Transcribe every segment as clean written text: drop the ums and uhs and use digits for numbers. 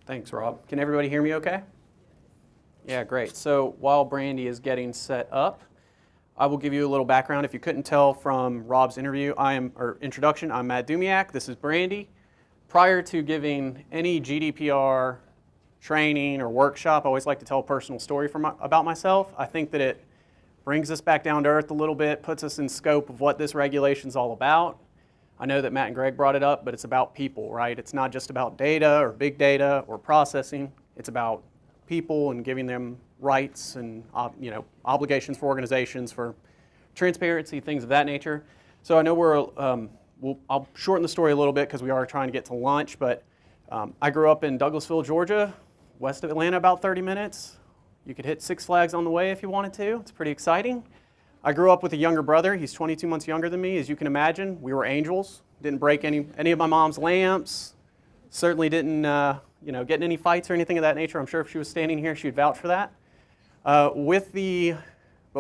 Thanks, Rob. Can everybody hear me okay? Yeah, great. So while Brande is getting set up, I will give you a little background. If you couldn't tell from Rob's introduction, I'm Matt Dumiak. This is Brande. Prior to giving any GDPR training or workshop, I always like to tell a personal story about myself. I think that it brings us back down to earth a little bit, puts us in scope of what this regulation is all about. I know that Matt and Greg brought it up, but it's about people, right? It's not just about data or big data or processing. It's about people and giving them rights and obligations for organizations, for transparency, things of that nature. So I know I'll shorten the story a little bit because we are trying to get to lunch, but I grew up in Douglasville, Georgia, west of Atlanta, about 30 minutes. You could hit Six Flags on the way if you wanted to. It's pretty exciting. I grew up with a younger brother. He's 22 months younger than me. As you can imagine, we were angels. Didn't break any of my mom's lamps. Certainly didn't get in any fights or anything of that nature. I'm sure if she was standing here, she'd vouch for that. But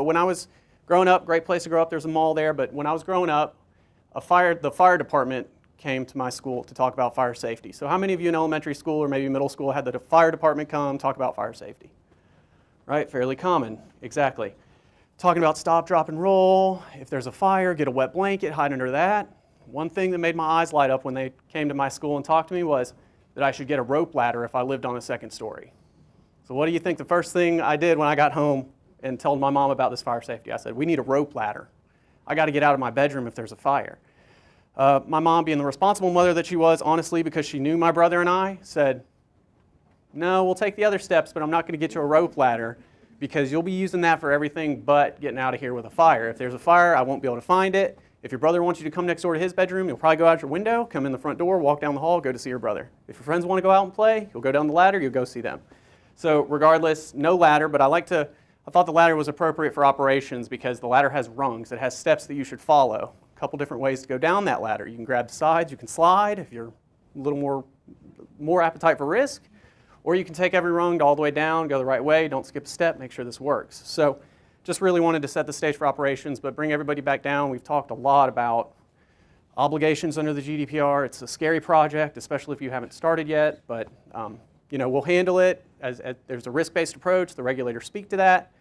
when I was growing up, great place to grow up. There's a mall there. But when I was growing up, the fire department came to my school to talk about fire safety. So how many of you in elementary school or maybe middle school had the fire department come talk about fire safety? Right? Fairly common. Exactly. Talking about stop, drop, and roll. If there's a fire, get a wet blanket, hide under that. One thing that made my eyes light up when they came to my school and talked to me was that I should get a rope ladder if I lived on a second story. So what do you think the first thing I did when I got home and told my mom about this fire safety? I said, we need a rope ladder. I got to get out of my bedroom if there's a fire. My mom, being the responsible mother that she was, honestly, because she knew my brother and I, said, no, we'll take the other steps, but I'm not going to get you a rope ladder, because you'll be using that for everything but getting out of here with a fire. If there's a fire, I won't be able to find it. If your brother wants you to come next door to his bedroom, you'll probably go out your window, come in the front door, walk down the hall, go to see your brother. If your friends want to go out and play, you'll go down the ladder, you'll go see them. So regardless, no ladder, but I thought the ladder was appropriate for operations because the ladder has rungs. It has steps that you should follow. A couple different ways to go down that ladder. You can grab the sides, you can slide if you're a little more appetite for risk. Or you can take every rung all the way down, go the right way, don't skip a step, make sure this works. So just really wanted to set the stage for operations, but bring everybody back down. We've talked a lot about obligations under the GDPR. It's a scary project, especially if you haven't started yet, but we'll handle it. As there's a risk-based approach. The regulators speak to that,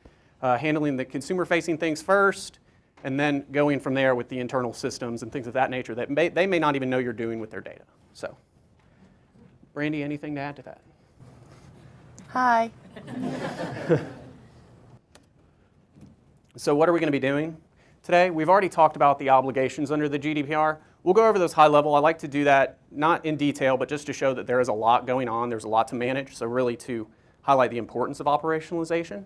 handling the consumer-facing things first, and then going from there with the internal systems and things of that nature that they may not even know you're doing with their data. So, Brande, anything to add to that? Hi. So what are we going to be doing today? We've already talked about the obligations under the GDPR. We'll go over those high level. I like to do that not in detail, but just to show that there is a lot going on. There's a lot to manage, so really to highlight the importance of operationalization.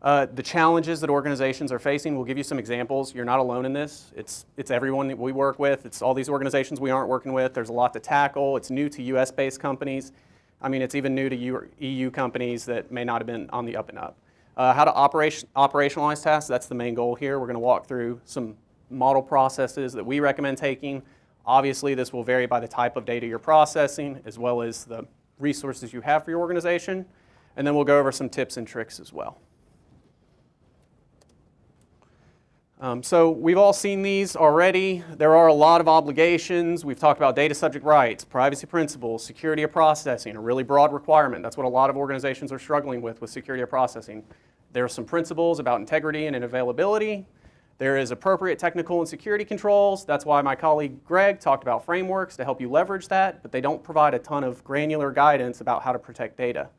The challenges that organizations are facing, we'll give you some examples. You're not alone in this. It's everyone that we work with. It's all these organizations we aren't working with. There's a lot to tackle. It's new to US-based companies. I mean, it's even new to EU companies that may not have been on the up and up. How to operationalize tasks, that's the main goal here. We're going to walk through some model processes that we recommend taking. Obviously, this will vary by the type of data you're processing, as well as the resources you have for your organization. And then we'll go over some tips and tricks as well. So we've all seen these already. There are a lot of obligations. We've talked about data subject rights, privacy principles, security of processing, a really broad requirement. That's what a lot of organizations are struggling with security of processing. There are some principles about integrity and availability. There is appropriate technical and security controls. That's why my colleague Greg talked about frameworks to help you leverage that, but they don't provide a ton of granular guidance about how to protect data.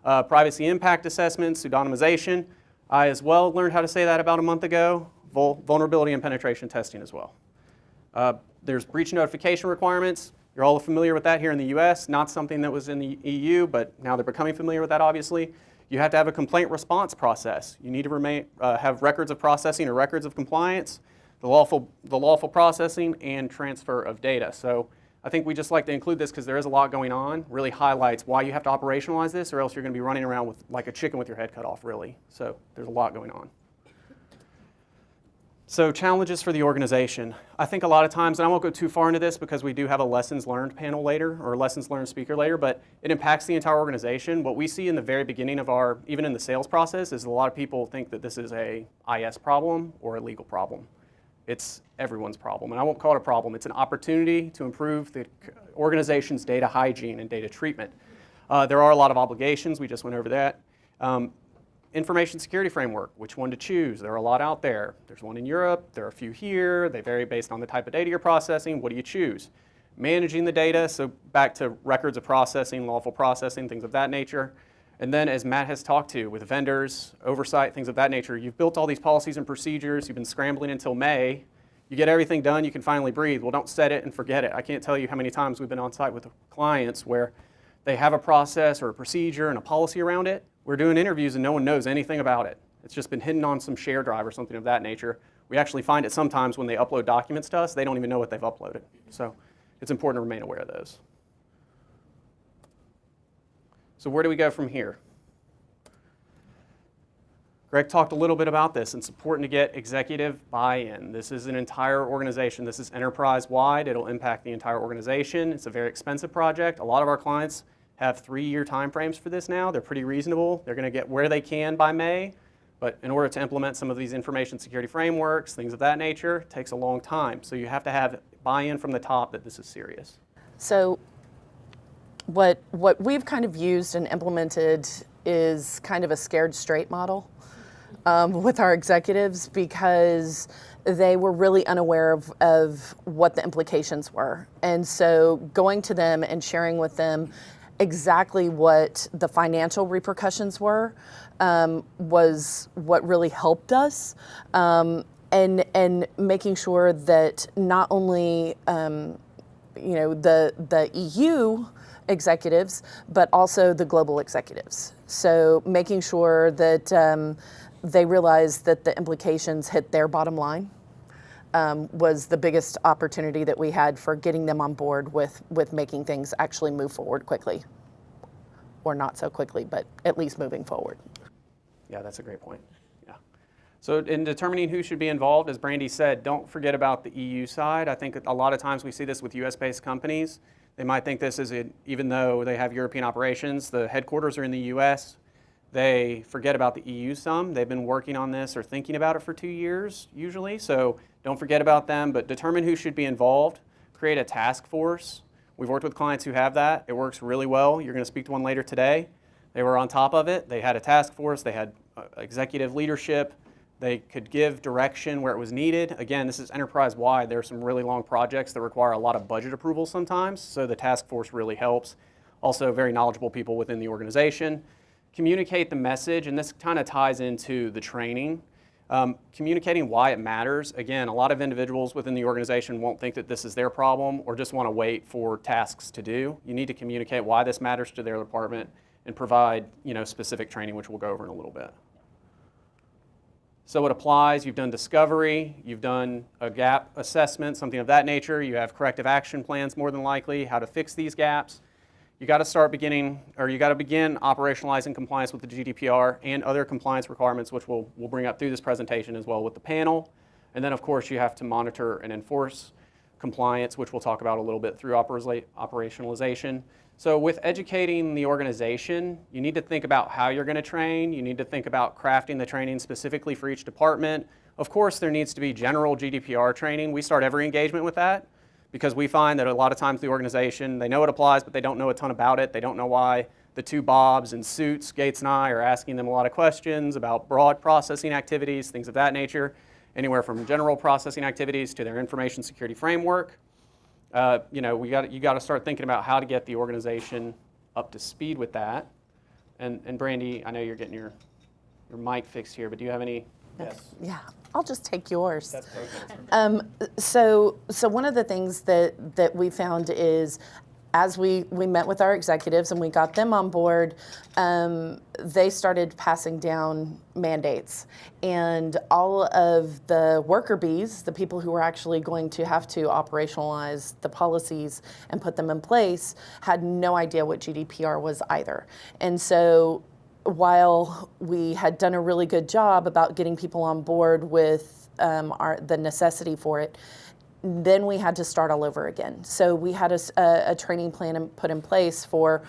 Privacy impact assessments, pseudonymization. I as well learned how to say that about a month ago. Vulnerability and penetration testing as well. There's breach notification requirements. You're all familiar with that here in the US, not something that was in the EU, but now they're becoming familiar with that, obviously. You have to have a complaint response process. You need to have records of processing or records of compliance, the lawful processing, and transfer of data. So I think we just like to include this because there is a lot going on, really highlights why you have to operationalize this, or else you're going to be running around with like a chicken with your head cut off, really. So there's a lot going on. So challenges for the organization. I think a lot of times, and I won't go too far into this because we do have a lessons learned panel later, or a lessons learned speaker later, but it impacts the entire organization. What we see in the very beginning of even in the sales process, is a lot of people think that this is a IS problem or a legal problem. It's everyone's problem, and I won't call it a problem. It's an opportunity to improve the organization's data hygiene and data treatment. There are a lot of obligations. We just went over that. Information security framework, which one to choose? There are a lot out there. There's one in Europe. There are a few here. They vary based on the type of data you're processing. What do you choose? Managing the data, so back to records of processing, lawful processing, things of that nature. And then as Matt has talked to with vendors, oversight, things of that nature, you've built all these policies and procedures. You've been scrambling until May. You get everything done, you can finally breathe. Well, don't set it and forget it. I can't tell you how many times we've been on site with clients where they have a process or a procedure and a policy around it. We're doing interviews and no one knows anything about it. It's just been hidden on some share drive or something of that nature. We actually find it sometimes when they upload documents to us, they don't even know what they've uploaded. So it's important to remain aware of those. So where do we go from here? Greg talked a little bit about this. It's important to get executive buy-in. This is an entire organization. This is enterprise-wide. It'll impact the entire organization. It's a very expensive project. A lot of our clients have 3-year timeframes for this now. They're pretty reasonable. They're going to get where they can by May. But in order to implement some of these information security frameworks, things of that nature, it takes a long time. So you have to have buy-in from the top that this is serious. So what we've kind of used and implemented is kind of a scared straight model with our executives, because they were really unaware of what the implications were. And so going to them and sharing with them exactly what the financial repercussions were was what really helped us, and making sure that not only the EU executives, but also the global executives. So making sure that they realized that the implications hit their bottom line was the biggest opportunity that we had for getting them on board with making things actually move forward quickly. Or not so quickly, but at least moving forward. Yeah, that's a great point. Yeah. So in determining who should be involved, as Brande said, don't forget about the EU side. I think a lot of times we see this with US-based companies. They might think this is, even though they have European operations, the headquarters are in the US, they forget about the EU some. They've been working on this or thinking about it for 2 years usually, so don't forget about them, but determine who should be involved. Create a task force. We've worked with clients who have that. It works really well. You're going to speak to one later today. They were on top of it. They had a task force. They had executive leadership. They could give direction where it was needed. Again, this is enterprise-wide. There are some really long projects that require a lot of budget approval sometimes, so the task force really helps. Also, very knowledgeable people within the organization. Communicate the message, and this kind of ties into the training. Communicating why it matters. Again, a lot of individuals within the organization won't think that this is their problem or just want to wait for tasks to do. You need to communicate why this matters to their department and provide, specific training, which we'll go over in a little bit. So it applies. You've done discovery. You've done a gap assessment, something of that nature. You have corrective action plans, more than likely, how to fix these gaps. You got to begin operationalizing compliance with the GDPR and other compliance requirements, which we'll bring up through this presentation as well with the panel. And then, of course, you have to monitor and enforce compliance, which we'll talk about a little bit through operationalization. So with educating the organization, you need to think about how you're going to train. You need to think about crafting the training specifically for each department. Of course, there needs to be general GDPR training. We start every engagement with that, because we find that a lot of times the organization, they know it applies, but they don't know a ton about it. They don't know why the two Bobs in suits, Gates and I, are asking them a lot of questions about broad processing activities, things of that nature, anywhere from general processing activities to their information security framework. You got to start thinking about how to get the organization up to speed with that. And Brande, I know you're getting your mic fixed here, but do you have any? Yes. Yeah, I'll just take yours. That's perfect. So one of the things that we found is, as we met with our executives and we got them on board, they started passing down mandates. And all of the worker bees, the people who were actually going to have to operationalize the policies and put them in place, had no idea what GDPR was either. And so while we had done a really good job about getting people on board with the necessity for it, then we had to start all over again. So we had a training plan put in place for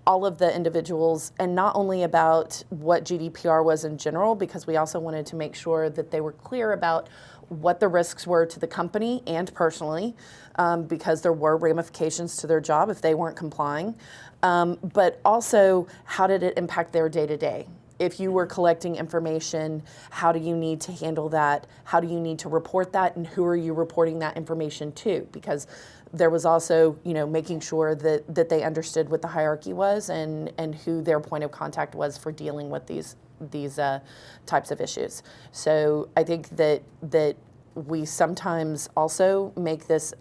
all of the individuals, and not only about what GDPR was in general, because we also wanted to make sure that they were clear about what the risks were to the company and personally, because there were ramifications to their job if they weren't complying. But also, how did it impact their day-to-day? If you were collecting information, how do you need to handle that? How do you need to report that? And who are you reporting that information to? Because there was also, making sure that they understood what the hierarchy was and who their point of contact was for dealing with these types of issues. So I think that we sometimes also make this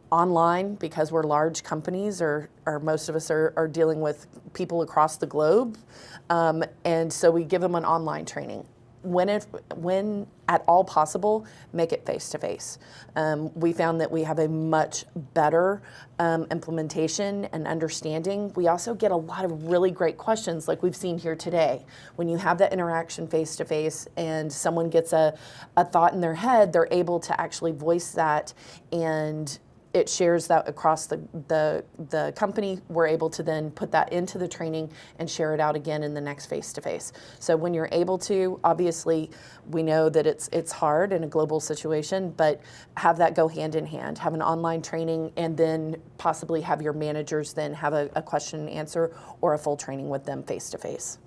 online because we're large companies, or most of us are dealing with people across the globe, and so we give them an online training. When at all possible, make it face-to-face. We found that we have a much better implementation and understanding. We also get a lot of really great questions like we've seen here today. When you have that interaction face-to-face and someone gets a thought in their head, they're able to actually voice that, and it shares that across the company. We're able to then put that into the training and share it out again in the next face-to-face. So when you're able to, obviously, we know that it's hard in a global situation, but have that go hand in hand. Have an online training, and then possibly have your managers then have a question and answer or a full training with them face-to-face.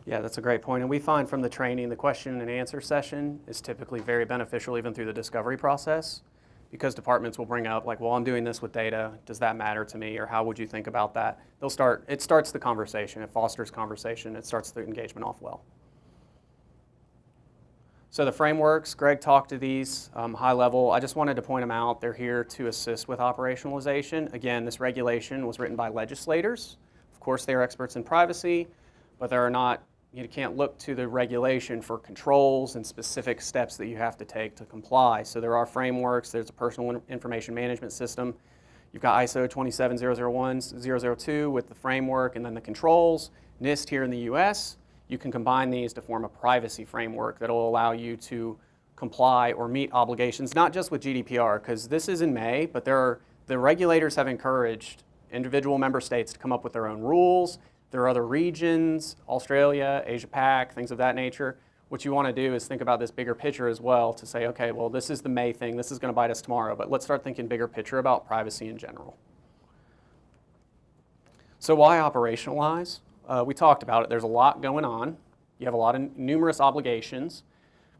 Yeah, that's a great point. And we find from the training, the question and answer session is typically very beneficial even through the discovery process, because departments will bring up like, well, I'm doing this with data. Does that matter to me? Or how would you think about that? It starts the conversation. It fosters conversation. It starts the engagement off well. So the frameworks, Greg talked to these high level. I just wanted to point them out. They're here to assist with operationalization. Again, this regulation was written by legislators. Of course, they are experts in privacy, but you can't look to the regulation for controls and specific steps that you have to take to comply. So there are frameworks. There's a personal information management system. You've got ISO 27001-002 with the framework and then the controls. NIST here in the US, you can combine these to form a privacy framework that will allow you to comply or meet obligations, not just with GDPR, because this is in May, but the regulators have encouraged individual member states to come up with their own rules. There are other regions, Australia, Asia Pac, things of that nature. What you want to do is think about this bigger picture as well to say, okay, well, this is the May thing. This is going to bite us tomorrow, but let's start thinking bigger picture about privacy in general. So why operationalize? We talked about it. There's a lot going on. You have a lot of numerous obligations,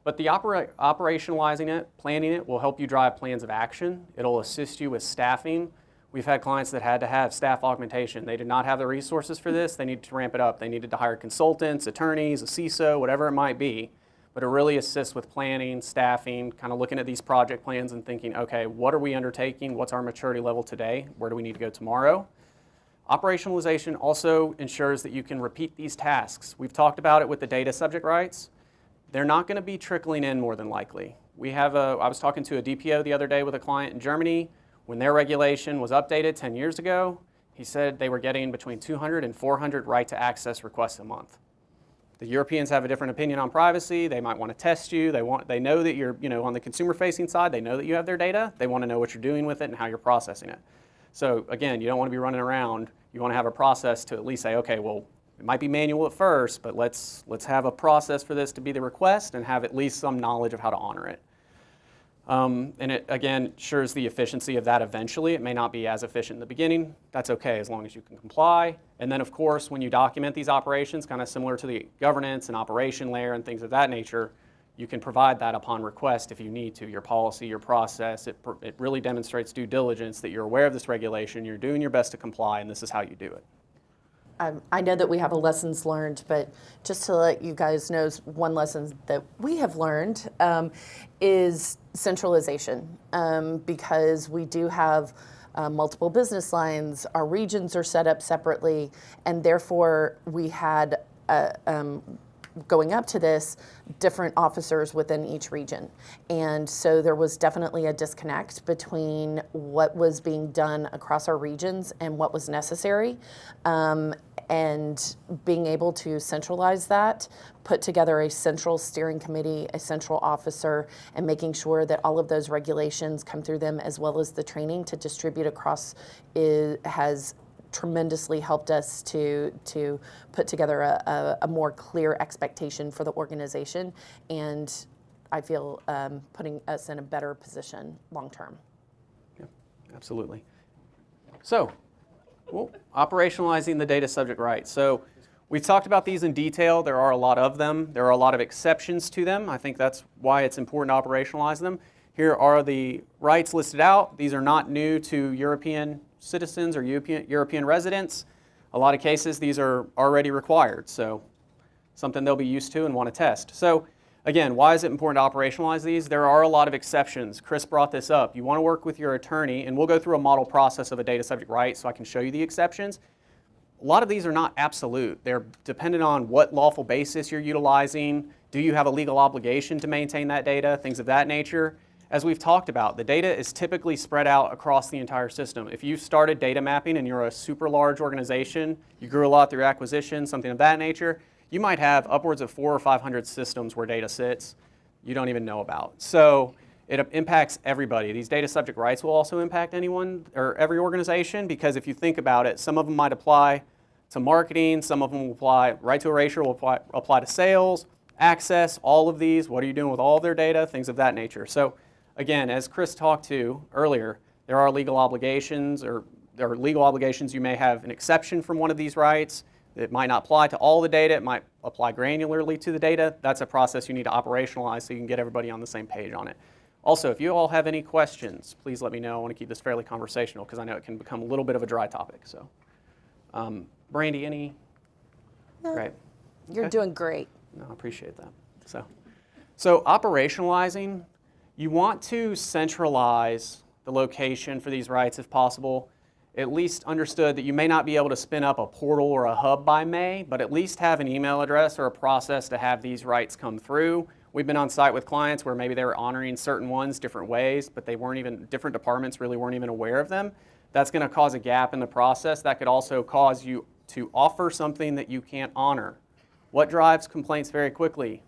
but the operationalizing it, planning it, will help you drive plans of action. It'll assist you with staffing. We've had clients that had to have staff augmentation. They did not have the resources for this. They needed to ramp it up. They needed to hire consultants, attorneys, a CISO, whatever it might be. But it really assists with planning, staffing, kind of looking at these project plans and thinking, okay, what are we undertaking? What's our maturity level today? Where do we need to go tomorrow? Operationalization also ensures that you can repeat these tasks. We've talked about it with the data subject rights. They're not going to be trickling in more than likely. I was talking to a DPO the other day with a client in Germany. When their regulation was updated 10 years ago, he said they were getting between 200 and 400 right-to-access requests a month. The Europeans have a different opinion on privacy. They might want to test you. They know that you're, on the consumer-facing side, they know that you have their data. They want to know what you're doing with it and how you're processing it. So again, you don't want to be running around. You want to have a process to at least say, okay, well, it might be manual at first, but let's have a process for this to be the request and have at least some knowledge of how to honor it. And it, again, ensures the efficiency of that eventually. It may not be as efficient in the beginning. That's okay as long as you can comply. And then, of course, when you document these operations, kind of similar to the governance and operation layer and things of that nature, you can provide that upon request if you need to, your policy, your process. It really demonstrates due diligence that you're aware of this regulation, you're doing your best to comply, and this is how you do it. I know that we have a lessons learned, but just to let you guys know, one lesson that we have learned is centralization, because we do have multiple business lines. Our regions are set up separately, and therefore we had, going up to this, different officers within each region. And so there was definitely a disconnect between what was being done across our regions and what was necessary. And being able to centralize that, put together a central steering committee, a central officer, and making sure that all of those regulations come through them as well as the training to distribute across has tremendously helped us to put together a more clear expectation for the organization, and I feel putting us in a better position long term. Yeah, absolutely. So, well, operationalizing the data subject rights. So we've talked about these in detail. There are a lot of them. There are a lot of exceptions to them. I think that's why it's important to operationalize them. Here are the rights listed out. These are not new to European citizens or European residents. A lot of cases, these are already required, so something they'll be used to and want to test. So again, why is it important to operationalize these? There are a lot of exceptions. Chris brought this up. You want to work with your attorney, and we'll go through a model process of a data subject right so I can show you the exceptions. A lot of these are not absolute. They're dependent on what lawful basis you're utilizing. Do you have a legal obligation to maintain that data? Things of that nature. As we've talked about, the data is typically spread out across the entire system. If you started data mapping and you're a super large organization, you grew a lot through acquisition, something of that nature, you might have upwards of 400 or 500 systems where data sits you don't even know about. So it impacts everybody. These data subject rights will also impact anyone or every organization, because if you think about it, some of them might apply to marketing, some of them will apply, right to erasure will apply to sales, access, all of these, what are you doing with all of their data, things of that nature. So again, as Chris talked to earlier, there are legal obligations, or there are legal obligations. You may have an exception from one of these rights. It might not apply to all the data. It might apply granularly to the data. That's a process you need to operationalize so you can get everybody on the same page on it. Also, if you all have any questions, please let me know. I want to keep this fairly conversational because I know it can become a little bit of a dry topic. So, Brande, any? No, Great. you're doing great. No, I appreciate that. So operationalizing, you want to centralize the location for these rights if possible. At least understood that you may not be able to spin up a portal or a hub by May, but at least have an email address or a process to have these rights come through. We've been on site with clients where maybe they were honoring certain ones different ways, but they weren't even, different departments really weren't even aware of them. That's going to cause a gap in the process. That could also cause you to offer something that you can't honor. What drives complaints very quickly?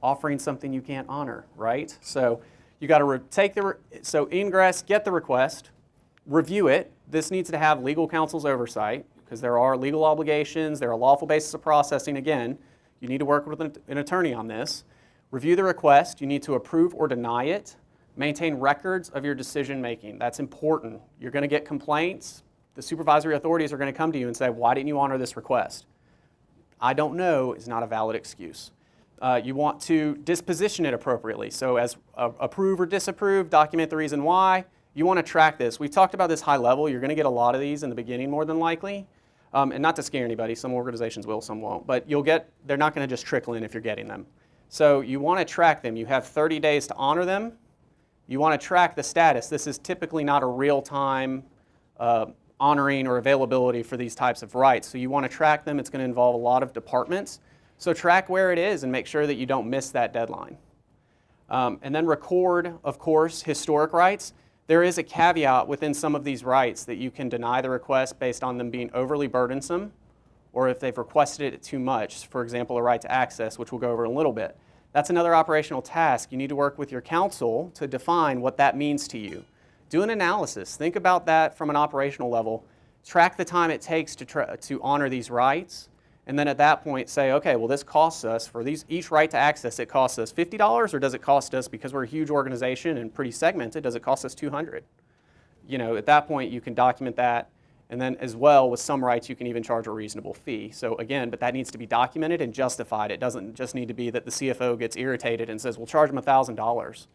Offering something you can't honor, right? So you got to so ingress, get the request, review it. This needs to have legal counsel's oversight because there are legal obligations, there are lawful basis of processing. Again, you need to work with an attorney on this. Review the request. You need to approve or deny it. Maintain records of your decision making. That's important. You're going to get complaints. The supervisory authorities are going to come to you and say, why didn't you honor this request? I don't know is not a valid excuse. You want to disposition it appropriately. So as approve or disapprove, document the reason why. You want to track this. We've talked about this high level. You're going to get a lot of these in the beginning more than likely. And not to scare anybody, some organizations will, some won't. But they're not going to just trickle in if you're getting them. So you want to track them. You have 30 days to honor them. You want to track the status. This is typically not a real-time honoring or availability for these types of rights. So you want to track them. It's going to involve a lot of departments. So track where it is and make sure that you don't miss that deadline. And then record, of course, historic rights. There is a caveat within some of these rights that you can deny the request based on them being overly burdensome, or if they've requested it too much, for example, a right to access, which we'll go over in a little bit. That's another operational task. You need to work with your counsel to define what that means to you. Do an analysis. Think about that from an operational level. Track the time it takes to honor these rights, and then at that point say, okay, well, this costs us, for each right to access, it costs us $50, or does it cost us, because we're a huge organization and pretty segmented, does it cost us $200? At that point, you can document that. And then as well, with some rights, you can even charge a reasonable fee. So again, but that needs to be documented and justified. It doesn't just need to be that the CFO gets irritated and says, we'll charge them $1,000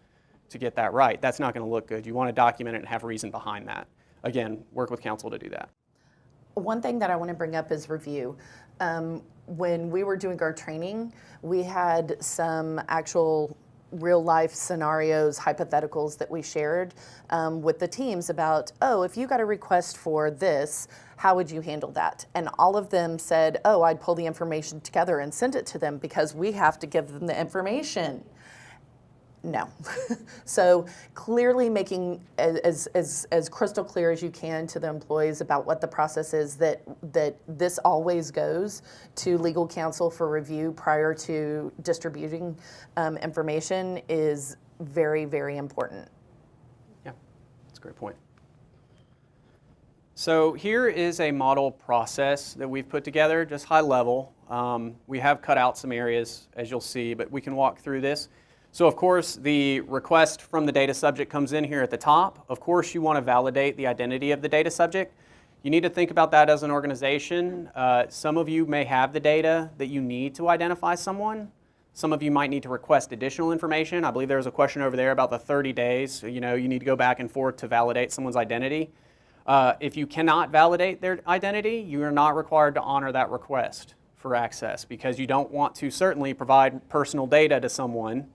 to get that right. That's not going to look good. You want to document it and have reason behind that. Again, work with counsel to do that. One thing that I want to bring up is review. When we were doing our training, we had some actual real-life scenarios, hypotheticals that we shared with the teams about, if you got a request for this, how would you handle that? And all of them said, I'd pull the information together and send it to them because we have to give them the information. No. So clearly making as crystal clear as you can to the employees about what the process is, that this always goes to legal counsel for review prior to distributing information is very, very important. Yeah, that's a great point. So here is a model process that we've put together, just high level. We have cut out some areas, as you'll see, but we can walk through this. So of course, the request from the data subject comes in here at the top. Of course, you want to validate the identity of the data subject. You need to think about that as an organization. Some of you may have the data that you need to identify someone. Some of you might need to request additional information. I believe there was a question over there about the 30 days. You need to go back and forth to validate someone's identity. If you cannot validate their identity, you are not required to honor that request for access, because you don't want to certainly provide personal data to someone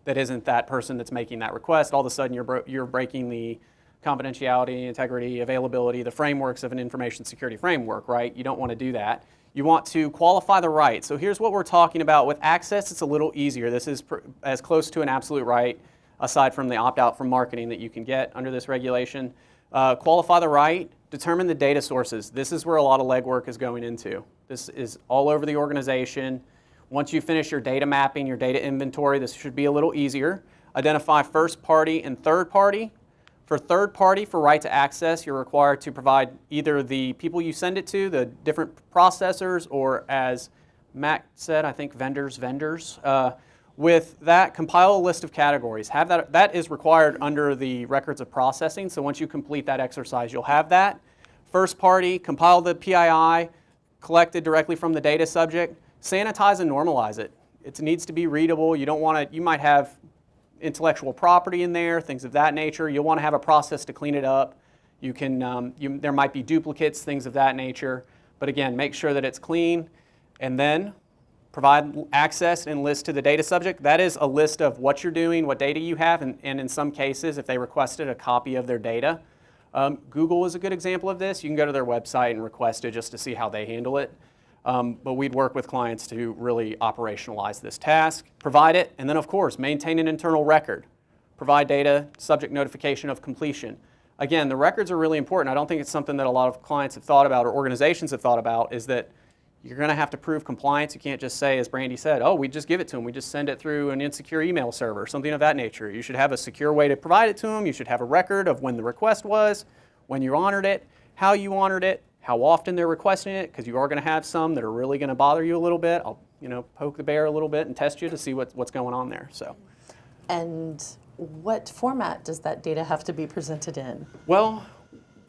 that isn't that person that's making that request. All of a sudden you're breaking the confidentiality, integrity, availability, the frameworks of an information security framework, right? You don't want to do that. You want to qualify the right. So here's what we're talking about. With access, it's a little easier. This is as close to an absolute right, aside from the opt-out from marketing, that you can get under this regulation. Qualify the right, determine the data sources. This is where a lot of legwork is going into. This is all over the organization. Once you finish your data mapping, your data inventory, this should be a little easier. Identify first party and third party. For third party, for right to access, you're required to provide either the people you send it to, the different processors, or as Matt said, I think vendors. With that, compile a list of categories. Have that is required under the records of processing. So once you complete that exercise, you'll have that. First party, compile the PII collected directly from the data subject. Sanitize and normalize it. It needs to be readable. You don't want to, you might have intellectual property in there, things of that nature. You'll want to have a process to clean it up. You can, there might be duplicates, things of that nature. But again, make sure that it's clean, and then provide access and list to the data subject. That is a list of what you're doing, what data you have, and in some cases, if they requested a copy of their data. Google is a good example of this. You can go to their website and request it just to see how they handle it. But we'd work with clients to really operationalize this task, provide it, and then of course, maintain an internal record. Provide data, subject notification of completion. Again, the records are really important. I don't think it's something that a lot of clients have thought about or organizations have thought about, is that you're going to have to prove compliance. You can't just say, as Brande said, oh, we just give it to them. We just send it through an insecure email server, something of that nature. You should have a secure way to provide it to them. You should have a record of when the request was, when you honored it, how you honored it, how often they're requesting it, because you are going to have some that are really going to bother you a little bit. I'll poke the bear a little bit and test you to see what's going on there. So, and what format does that data have to be presented in? Well,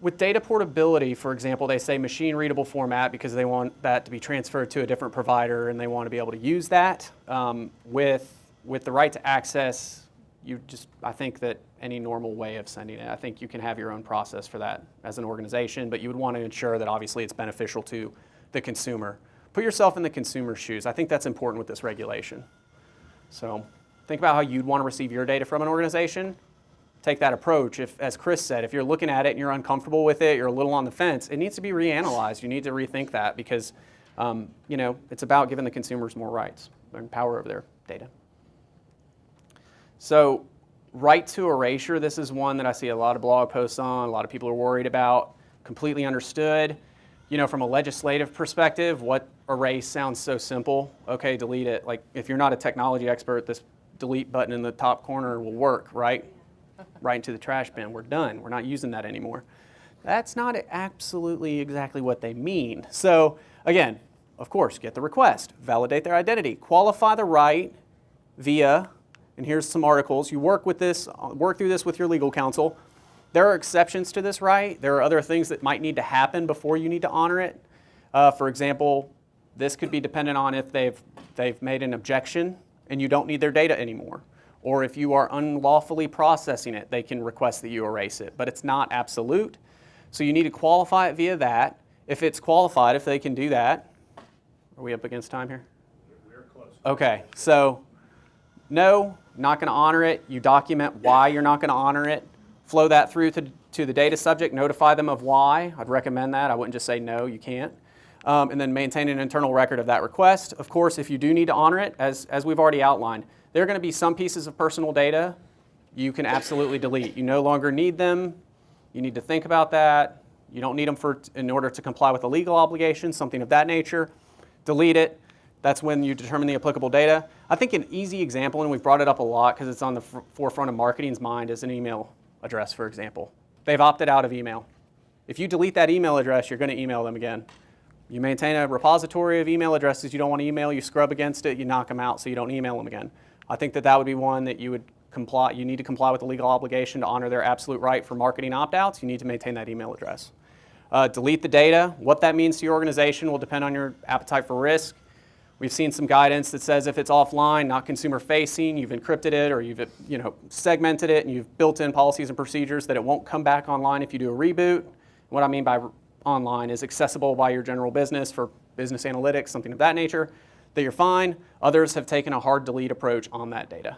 with data portability, for example, they say machine readable format because they want that to be transferred to a different provider and they want to be able to use that. With the right to access, I think that any normal way of sending it, I think you can have your own process for that as an organization, but you would want to ensure that obviously it's beneficial to the consumer. Put yourself in the consumer's shoes. I think that's important with this regulation. So think about how you'd want to receive your data from an organization. Take that approach. If, as Chris said, if you're looking at it and you're uncomfortable with it, you're a little on the fence, it needs to be reanalyzed. You need to rethink that because it's about giving the consumers more rights and power over their data. So right to erasure, this is one that I see a lot of blog posts on, a lot of people are worried about. Completely understood. From a legislative perspective, what erase sounds so simple. Okay, delete it. Like if you're not a technology expert, this delete button in the top corner will work, right? Right into the trash bin. We're done. We're not using that anymore. That's not absolutely exactly what they mean. So again, of course, get the request, validate their identity, qualify the right via, and here's some articles. You work through this with your legal counsel. There are exceptions to this right. There are other things that might need to happen before you need to honor it. For example, this could be dependent on if they've made an objection and you don't need their data anymore. Or if you are unlawfully processing it, they can request that you erase it. But it's not absolute. So you need to qualify it via that. If it's qualified, if they can do that. Are we up against time here? We're close. Okay, so no, not going to honor it. You document why you're not going to honor it. Flow that through to the data subject, notify them of why. I'd recommend that. I wouldn't just say no, you can't. And then maintain an internal record of that request. Of course, if you do need to honor it, as we've already outlined, there are going to be some pieces of personal data you can absolutely delete. You no longer need them. You need to think about that. You don't need them in order to comply with a legal obligation, something of that nature. Delete it. That's when you determine the applicable data. I think an easy example, and we've brought it up a lot because it's on the forefront of marketing's mind, is an email address, for example. They've opted out of email. If you delete that email address, you're going to email them again. You maintain a repository of email addresses you don't want to email, you scrub against it, you knock them out so you don't email them again. I think that would be one that you would comply. You need to comply with the legal obligation to honor their absolute right for marketing opt-outs. You need to maintain that email address. Delete the data. What that means to your organization will depend on your appetite for risk. We've seen some guidance that says if it's offline, not consumer-facing, you've encrypted it or you've segmented it and you've built in policies and procedures that it won't come back online if you do a reboot. What I mean by online is accessible by your general business for business analytics, something of that nature, that you're fine. Others have taken a hard delete approach on that data.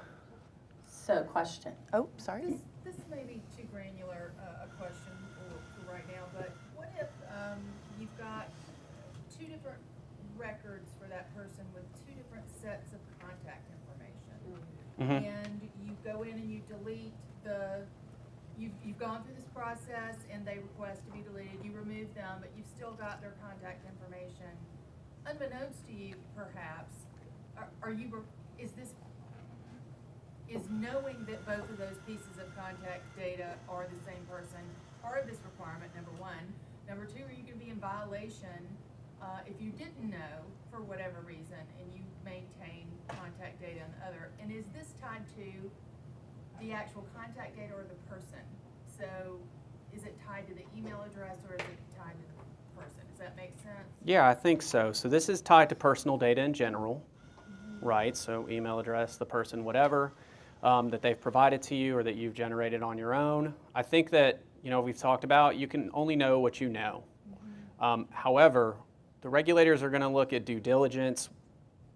So question. Oh, sorry. This may be too granular a question for right now, but what if you've got two different records for that person with two different sets of contact information, and you go in and you delete you've gone through this process and they request to be deleted, you remove them, but you've still got their contact information. Unbeknownst to you, perhaps, is knowing that both of those pieces of contact data are the same person part of this requirement, number one. Number two, are you going to be in violation if you didn't know for whatever reason and you maintain contact data on the other? And is this tied to the actual contact data or the person? So is it tied to the email address or is it tied to the person? Does that make sense? Yeah, I think so. So this is tied to personal data in general, right? So email address, the person, whatever, that they've provided to you or that you've generated on your own. I think that, we've talked about, you can only know what you know. However, the regulators are going to look at due diligence,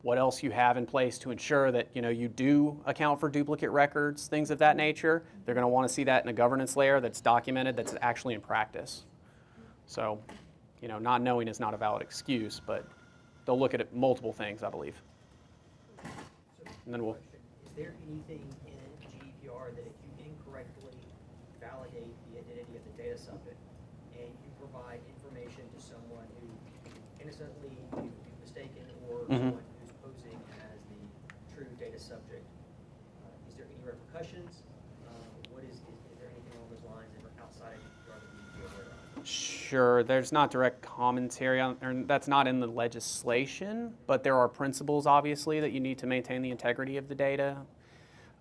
what else you have in place to ensure that you do account for duplicate records, things of that nature. They're going to want to see that in a governance layer that's documented, that's actually in practice. So, not knowing is not a valid excuse, but they'll look at multiple things, I believe. And then Is there anything in GDPR that if you incorrectly validate the identity of the data subject and you provide information to someone who innocently you've mistaken or someone who's posing as the true data subject, is there any repercussions? Is there anything along those lines that are outside of GDPR that we need to be aware of? Sure, there's not direct commentary on, or that's not in the legislation, but there are principles, obviously, that you need to maintain the integrity of the data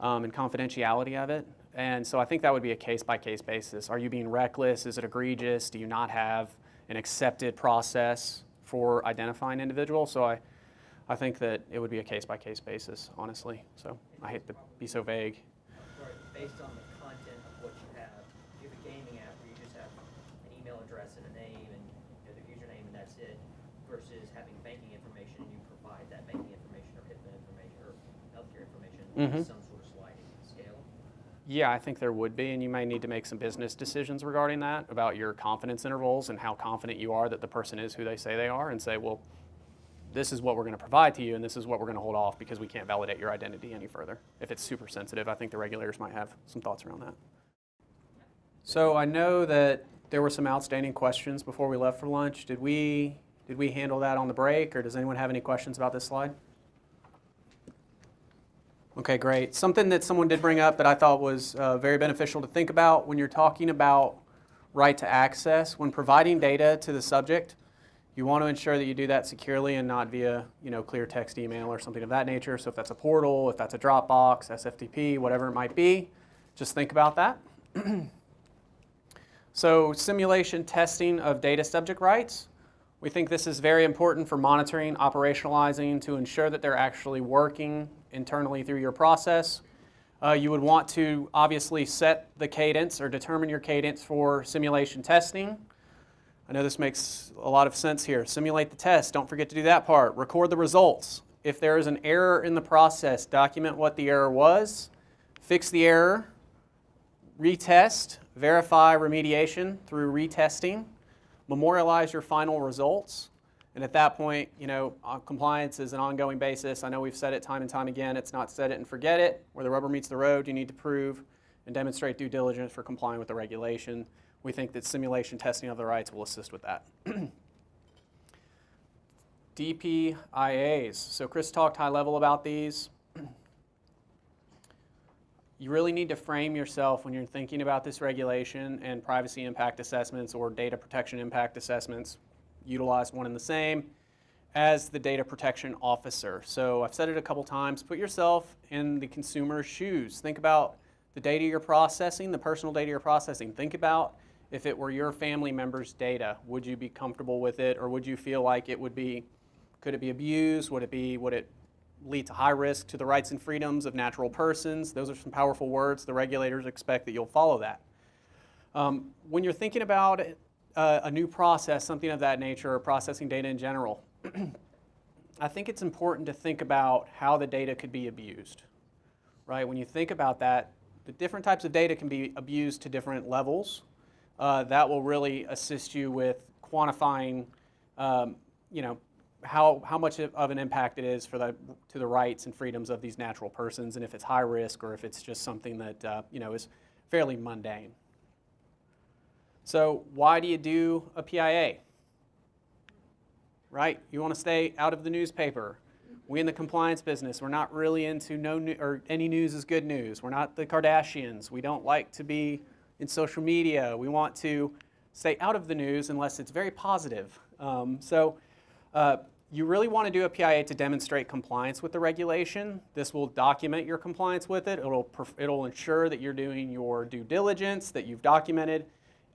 and confidentiality of it. And so I think that would be a case-by-case basis. Are you being reckless? Is it egregious? Do you not have an accepted process for identifying individuals? So I think that it would be a case-by-case basis, honestly. So I hate to be so vague. Right, based on the content of what you have, you have a gaming app where you just have an email address and a name and the username and that's it, versus having banking information and you provide that banking information or HIPAA information or healthcare information with some sort of sliding scale. Yeah, I think there would be, and you may need to make some business decisions regarding that, about your confidence intervals and how confident you are that the person is who they say they are, and say, well, this is what we're going to provide to you, and this is what we're going to hold off because we can't validate your identity any further. If it's super sensitive, I think the regulators might have some thoughts around that. So I know that there were some outstanding questions before we left for lunch. Did we handle that on the break, or does anyone have any questions about this slide? Okay, great. Something that someone did bring up that I thought was very beneficial to think about when you're talking about right to access, when providing data to the subject, you want to ensure that you do that securely and not via, clear text email or something of that nature. So if that's a portal, if that's a Dropbox, SFTP, whatever it might be, just think about that. So simulation testing of data subject rights. We think this is very important for monitoring, operationalizing to ensure that they're actually working internally through your process. You would want to obviously set the cadence or determine your cadence for simulation testing. I know this makes a lot of sense here. Simulate the test. Don't forget to do that part. Record the results. If there is an error in the process, document what the error was, fix the error, retest, verify remediation through retesting, memorialize your final results. And at that point, compliance is an ongoing basis. I know we've said it time and time again. It's not set it and forget it. Where the rubber meets the road, you need to prove and demonstrate due diligence for complying with the regulation. We think that simulation testing of the rights will assist with that. DPIAs. So Chris talked high level about these. You really need to frame yourself when you're thinking about this regulation and privacy impact assessments or data protection impact assessments, utilize one and the same, as the data protection officer. So I've said it a couple times, put yourself in the consumer's shoes. Think about the data you're processing, the personal data you're processing. Think about if it were your family member's data, would you be comfortable with it, or would you feel like it would be, could it be abused? Would it lead to high risk to the rights and freedoms of natural persons? Those are some powerful words. The regulators expect that you'll follow that. When you're thinking about a new process, something of that nature, or processing data in general, I think it's important to think about how the data could be abused, right? When you think about that, the different types of data can be abused to different levels. That will really assist you with quantifying, how much of an impact it is to the rights and freedoms of these natural persons, and if it's high risk or if it's just something that is fairly mundane. So why do you do a PIA? Right? You want to stay out of the newspaper. We in the compliance business, we're not really into any news is good news. We're not the Kardashians. We don't like to be in social media. We want to stay out of the news unless it's very positive. You really want to do a PIA to demonstrate compliance with the regulation. This will document your compliance with it. It'll ensure that you're doing your due diligence, that you've documented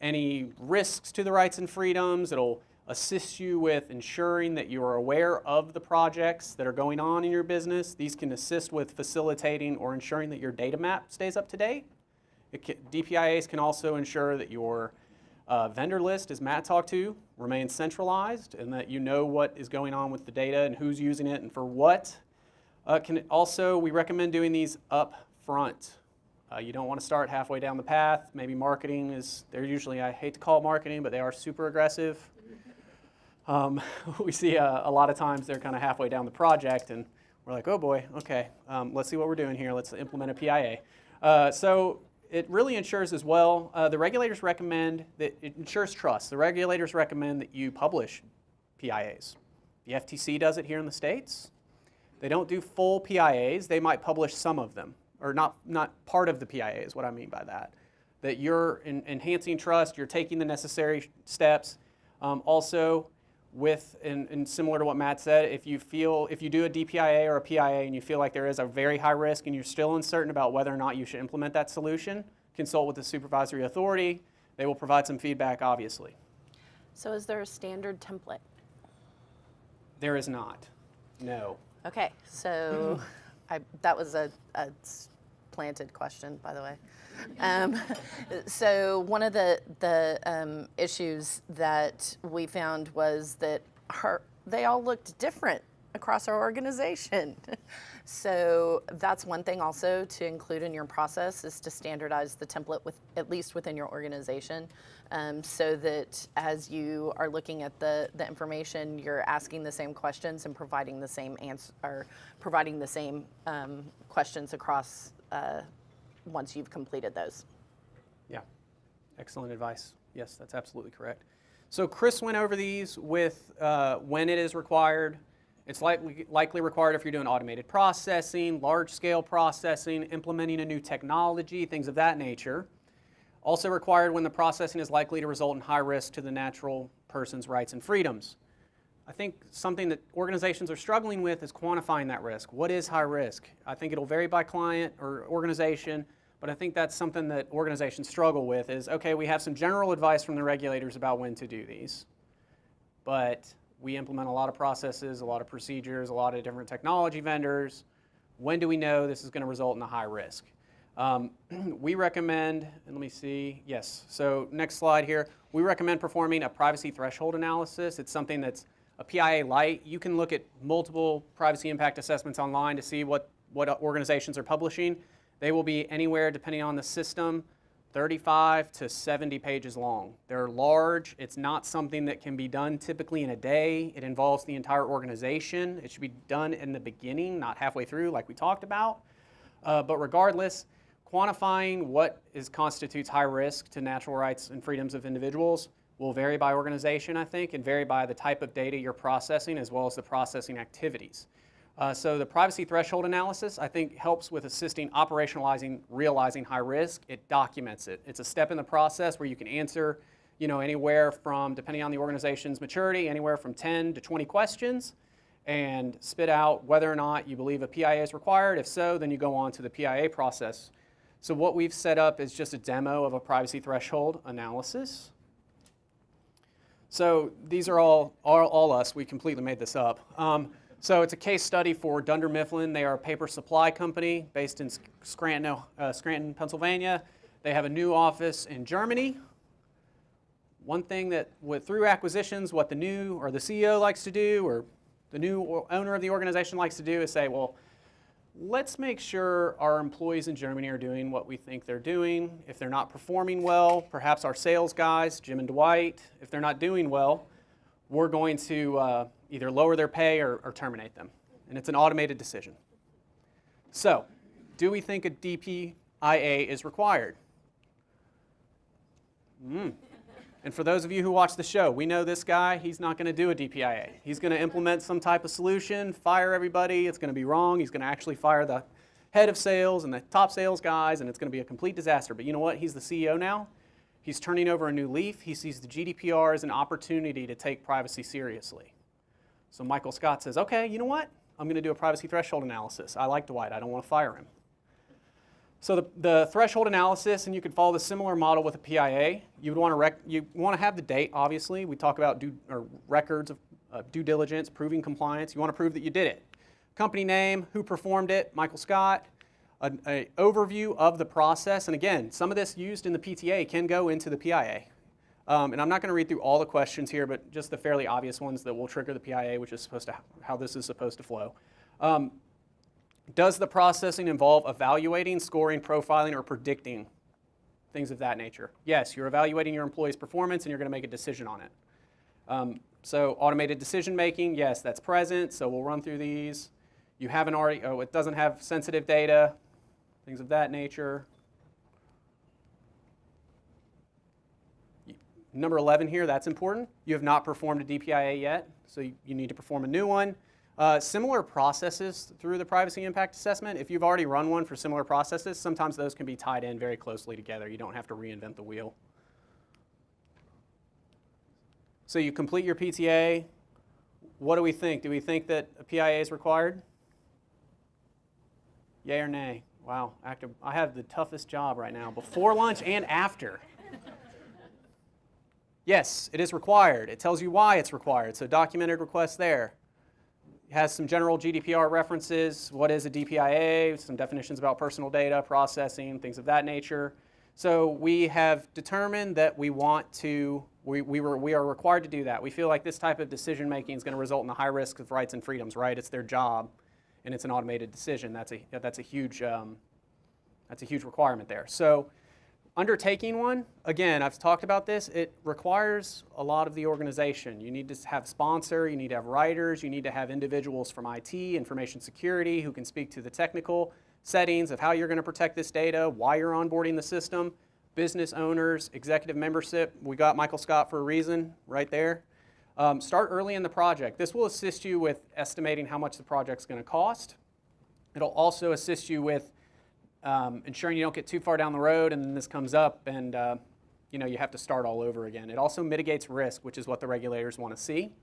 any risks to the rights and freedoms. It'll assist you with ensuring that you are aware of the projects that are going on in your business. These can assist with facilitating or ensuring that your data map stays up to date. DPIAs can also ensure that your vendor list, as Matt talked to, remains centralized and that you know what is going on with the data and who's using it and for what. We recommend doing these up front. You don't want to start halfway down the path. Maybe marketing they're usually, I hate to call it marketing, but they are super aggressive. We see a lot of times they're kind of halfway down the project and we're like, oh boy, okay, let's see what we're doing here. Let's implement a PIA. So it really ensures as well, the regulators recommend that it ensures trust. The regulators recommend that you publish PIAs. The FTC does it here in the States. They don't do full PIAs. They might publish some of them, or not part of the PIA is what I mean by that. That you're enhancing trust, you're taking the necessary steps. Also, and similar to what Matt said, if you do a DPIA or a PIA and you feel like there is a very high risk and you're still uncertain about whether or not you should implement that solution, consult with the supervisory authority. They will provide some feedback, obviously. So is there a standard template? There is not, no. Okay, so that was a planted question, by the way. So one of the issues that we found was that they all looked different across our organization. So that's one thing also to include in your process is to standardize the template at least within your organization, so that as you are looking at the information, you're asking the same questions and providing the same answer, or providing the same questions across once you've completed those. Yeah, excellent advice. Yes, that's absolutely correct. So Chris went over these with when it is required. It's likely required if you're doing automated processing, large-scale processing, implementing a new technology, things of that nature. Also required when the processing is likely to result in high risk to the natural person's rights and freedoms. I think something that organizations are struggling with is quantifying that risk. What is high risk? I think it'll vary by client or organization, but I think that's something that organizations struggle with is, okay, we have some general advice from the regulators about when to do these, but we implement a lot of processes, a lot of procedures, a lot of different technology vendors. When do we know this is going to result in a high risk? We recommend, and let me see, yes, so next slide here. We recommend performing a privacy threshold analysis. It's something that's a PIA light. You can look at multiple privacy impact assessments online to see what organizations are publishing. They will be anywhere, depending on the system, 35 to 70 pages long. They're large. It's not something that can be done typically in a day. It involves the entire organization. It should be done in the beginning, not halfway through like we talked about. But regardless, quantifying what constitutes high risk to natural rights and freedoms of individuals will vary by organization, I think, and vary by the type of data you're processing as well as the processing activities. So the privacy threshold analysis, I think, helps with assisting operationalizing, realizing high risk. It documents it. It's a step in the process where you can answer, anywhere from, depending on the organization's maturity, anywhere from 10 to 20 questions. and spit out whether or not you believe a PIA is required. If so, then you go on to the PIA process. So what we've set up is just a demo of a privacy threshold analysis. So these are all us. We completely made this up. So it's a case study for Dunder Mifflin. They are a paper supply company based in Scranton, Pennsylvania. They have a new office in Germany. One thing that through acquisitions, what the new or the CEO likes to do or the new owner of the organization likes to do is say, well, let's make sure our employees in Germany are doing what we think they're doing. If they're not performing well, perhaps our sales guys, Jim and Dwight, if they're not doing well, we're going to either lower their pay or terminate them. And it's an automated decision. So, do we think a DPIA is required? And for those of you who watch the show, we know this guy, he's not going to do a DPIA. He's going to implement some type of solution, fire everybody, it's going to be wrong, he's going to actually fire the head of sales and the top sales guys, and it's going to be a complete disaster. But you know what? He's the CEO now. He's turning over a new leaf. He sees the GDPR as an opportunity to take privacy seriously. So Michael Scott says, okay, you know what? I'm going to do a privacy threshold analysis. I like Dwight. I don't want to fire him. So the threshold analysis, and you could follow the similar model with a PIA. You would want to have the date, obviously. We talk about records of due diligence, proving compliance. You want to prove that you did it. Company name, who performed it, Michael Scott. An overview of the process, and again, some of this used in the PTA can go into the PIA. And I'm not going to read through all the questions here, but just the fairly obvious ones that will trigger the PIA, which is supposed to how this is supposed to flow. Does the processing involve evaluating, scoring, profiling, or predicting? Things of that nature. Yes, you're evaluating your employee's performance and you're going to make a decision on it. So automated decision making, yes, that's present, so we'll run through these. You haven't already, it doesn't have sensitive data, things of that nature. Number 11 here, that's important. You have not performed a DPIA yet, so you need to perform a new one. Similar processes through the privacy impact assessment. If you've already run one for similar processes, sometimes those can be tied in very closely together. You don't have to reinvent the wheel. So you complete your PTA. What do we think? Do we think that a PIA is required? Yay or nay? Wow, I have the toughest job right now, before lunch and after. Yes, it is required. It tells you why it's required, so documented request there. It has some general GDPR references. What is a DPIA? Some definitions about personal data, processing, things of that nature. So we have determined that we want to, we are required to do that. We feel like this type of decision making is going to result in a high risk of rights and freedoms, right? It's their job, and it's an automated decision. That's a huge requirement there. So undertaking one, again, I've talked about this, it requires a lot of the organization. You need to have sponsor, you need to have writers, you need to have individuals from IT, information security, who can speak to the technical settings of how you're going to protect this data, why you're onboarding the system, business owners, executive membership. We got Michael Scott for a reason right there. Start early in the project. This will assist you with estimating how much the project's going to cost. It'll also assist you with ensuring you don't get too far down the road and then this comes up and you have to start all over again. It also mitigates risk, which is what the regulators want to see.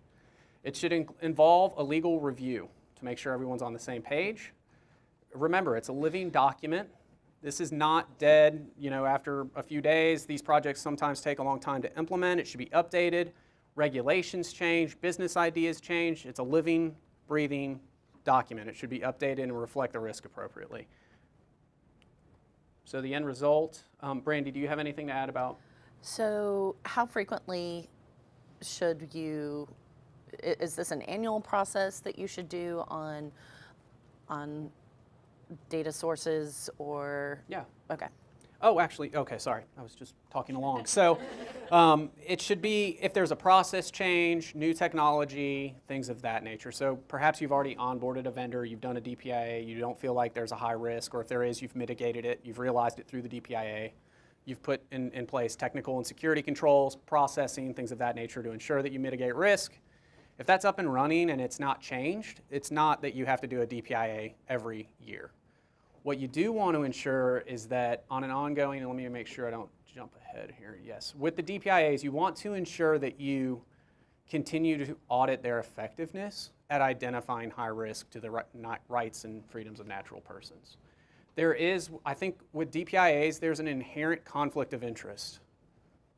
It should involve a legal review to make sure everyone's on the same page. Remember, it's a living document. This is not dead, after a few days. These projects sometimes take a long time to implement. It should be updated. Regulations change, business ideas change. It's a living, breathing document. It should be updated and reflect the risk appropriately. So the end result, Brande, do you have anything to add about? So how frequently should you, is this an annual process that you should do on data sources or? Yeah. Okay. Oh, actually, okay, sorry. I was just talking along. So it should be, if there's a process change, new technology, things of that nature. So perhaps you've already onboarded a vendor, you've done a DPIA, you don't feel like there's a high risk, or if there is, you've mitigated it, you've realized it through the DPIA. You've put in place technical and security controls, processing, things of that nature to ensure that you mitigate risk. If that's up and running and it's not changed, it's not that you have to do a DPIA every year. What you do want to ensure is that on an ongoing, and let me make sure I don't jump ahead here, yes. With the DPIAs, you want to ensure that you continue to audit their effectiveness at identifying high risk to the rights and freedoms of natural persons. There is, I think with DPIAs, there's an inherent conflict of interest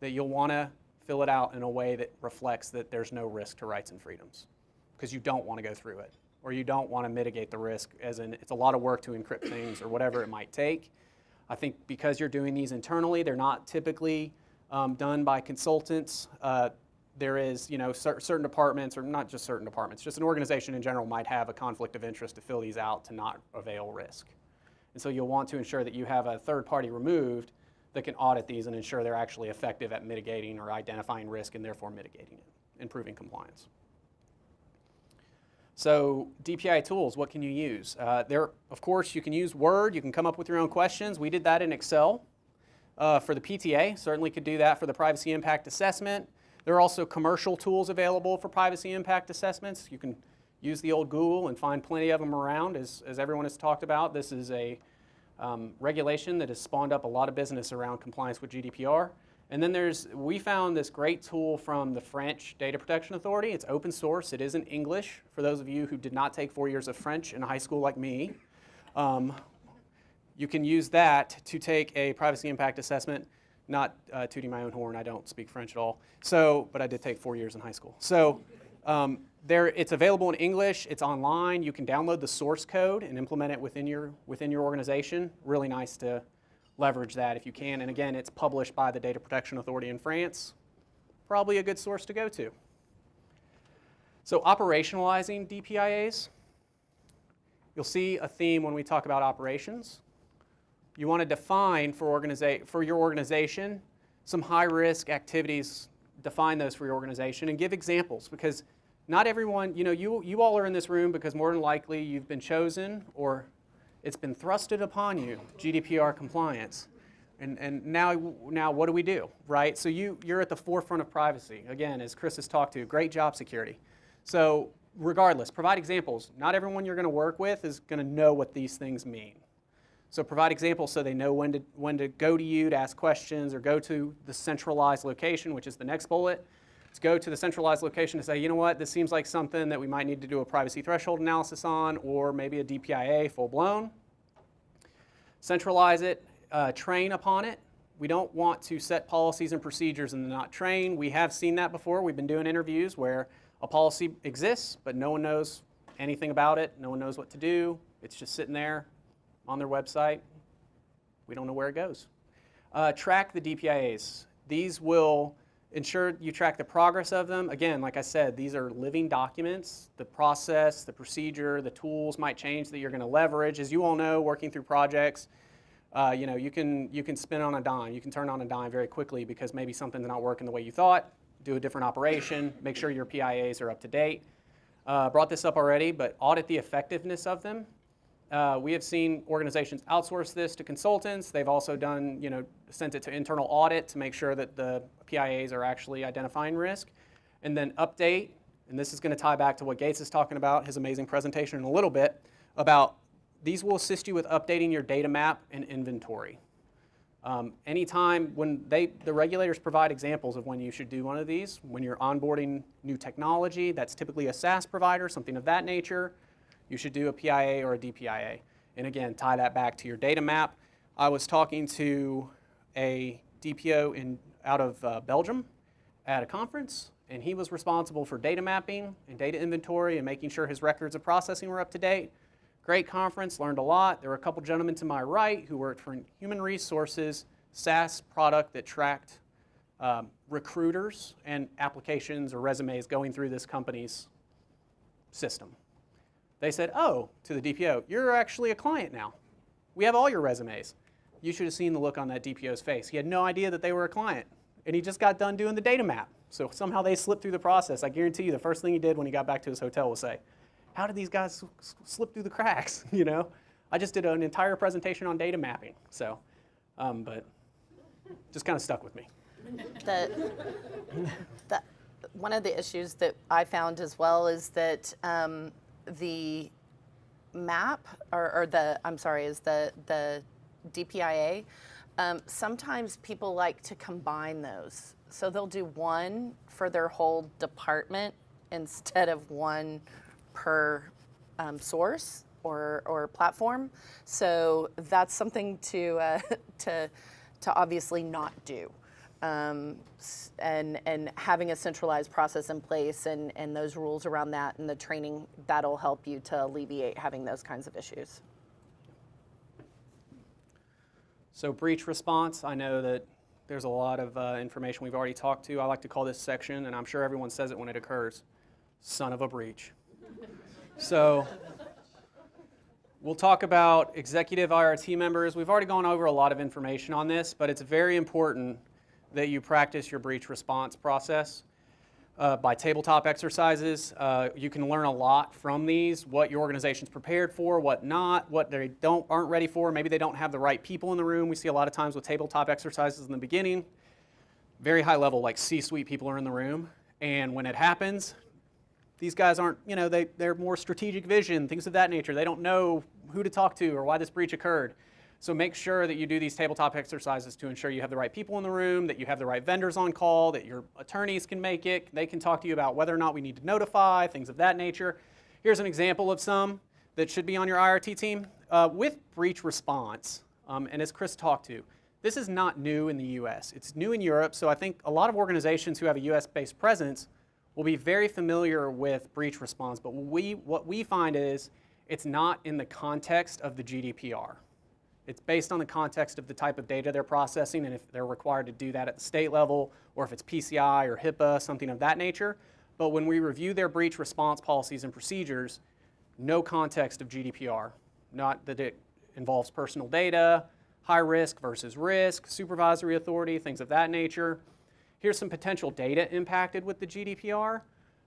that you'll want to fill it out in a way that reflects that there's no risk to rights and freedoms, because you don't want to go through it, or you don't want to mitigate the risk, as in it's a lot of work to encrypt things or whatever it might take. I think because you're doing these internally, they're not typically done by consultants. There is, certain departments, or not just certain departments, just an organization in general might have a conflict of interest to fill these out to not avail risk. And so you'll want to ensure that you have a third party removed that can audit these and ensure they're actually effective at mitigating or identifying risk and therefore mitigating it, improving compliance. So DPI tools, what can you use? Of course, you can use Word. You can come up with your own questions. We did that in Excel for the PTA. Certainly could do that for the privacy impact assessment. There are also commercial tools available for privacy impact assessments. You can use the old Google and find plenty of them around, as everyone has talked about. This is a regulation that has spawned up a lot of business around compliance with GDPR. And then we found this great tool from the French Data Protection Authority. It's open source. It is in English. For those of you who did not take 4 years of French in high school like me, you can use that to take a privacy impact assessment. Not tooting my own horn, I don't speak French at all. But I did take 4 years in high school. So it's available in English. It's online. You can download the source code and implement it within your organization. Really nice to leverage that if you can. And again, it's published by the Data Protection Authority in France. Probably a good source to go to. So operationalizing DPIAs. You'll see a theme when we talk about operations. You want to define for your organization some high-risk activities, define those for your organization, and give examples, because not everyone, you all are in this room because more than likely you've been chosen or it's been thrusted upon you, GDPR compliance. And now what do we do, right? So you're at the forefront of privacy. Again, as Chris has talked to, great job security. So regardless, provide examples. Not everyone you're going to work with is going to know what these things mean. So provide examples so they know when to go to you to ask questions, or go to the centralized location, which is the next bullet. Let's go to the centralized location to say, you know what, this seems like something that we might need to do a privacy threshold analysis on, or maybe a DPIA full-blown. Centralize it, train upon it. We don't want to set policies and procedures and not train. We have seen that before. We've been doing interviews where a policy exists, but no one knows anything about it. No one knows what to do. It's just sitting there on their website. We don't know where it goes. Track the DPIAs. These will ensure you track the progress of them. Again, like I said, these are living documents. The process, the procedure, the tools might change that you're going to leverage. As you all know, working through projects, you can spin on a dime. You can turn on a dime very quickly because maybe something's not working the way you thought. Do a different operation. Make sure your PIAs are up to date. Brought this up already, but audit the effectiveness of them. We have seen organizations outsource this to consultants. They've also sent it to internal audit to make sure that the PIAs are actually identifying risk. And then update, and this is going to tie back to what Gates is talking about, his amazing presentation in a little bit, about these will assist you with updating your data map and inventory. Anytime when the regulators provide examples of when you should do one of these, when you're onboarding new technology, that's typically a SaaS provider, something of that nature, you should do a PIA or a DPIA. And again, tie that back to your data map. I was talking to a DPO out of Belgium at a conference, and he was responsible for data mapping and data inventory and making sure his records of processing were up to date. Great conference, learned a lot. There were a couple gentlemen to my right who worked for human resources, SaaS product that tracked recruiters and applications or resumes going through this company's system. They said, oh, to the DPO, you're actually a client now. We have all your resumes. You should have seen the look on that DPO's face. He had no idea that they were a client, and he just got done doing the data map. So somehow they slipped through the process. I guarantee you the first thing he did when he got back to his hotel was say, how did these guys slip through the cracks? I just did an entire presentation on data mapping. So, but just kind of stuck with me. One of the issues that I found as well is that the map, is the DPIA. Sometimes people like to combine those. So they'll do one for their whole department instead of one per source or platform. So that's something to obviously not do. And having a centralized process in place and those rules around that and the training, that'll help you to alleviate having those kinds of issues. So breach response, I know that there's a lot of information we've already talked to. I like to call this section, and I'm sure everyone says it when it occurs, son of a breach. So we'll talk about executive IRT members. We've already gone over a lot of information on this, but it's very important that you practice your breach response process by tabletop exercises. You can learn a lot from these, what your organization's prepared for, what not, what they aren't ready for. Maybe they don't have the right people in the room. We see a lot of times with tabletop exercises in the beginning, very high level, like C-suite people are in the room, and when it happens, these guys aren't, they're more strategic vision, things of that nature. They don't know who to talk to or why this breach occurred. So make sure that you do these tabletop exercises to ensure you have the right people in the room, that you have the right vendors on call, that your attorneys can make it. They can talk to you about whether or not we need to notify, things of that nature. Here's an example of some that should be on your IRT team. With breach response, and as Chris talked to, this is not new in the US. It's new in Europe, so I think a lot of organizations who have a US-based presence will be very familiar with breach response, but what we find is it's not in the context of the GDPR. It's based on the context of the type of data they're processing and if they're required to do that at the state level or if it's PCI or HIPAA, something of that nature. But when we review their breach response policies and procedures, no context of GDPR, not that it involves personal data, high risk versus risk, supervisory authority, things of that nature. Here's some potential data impacted with the GDPR.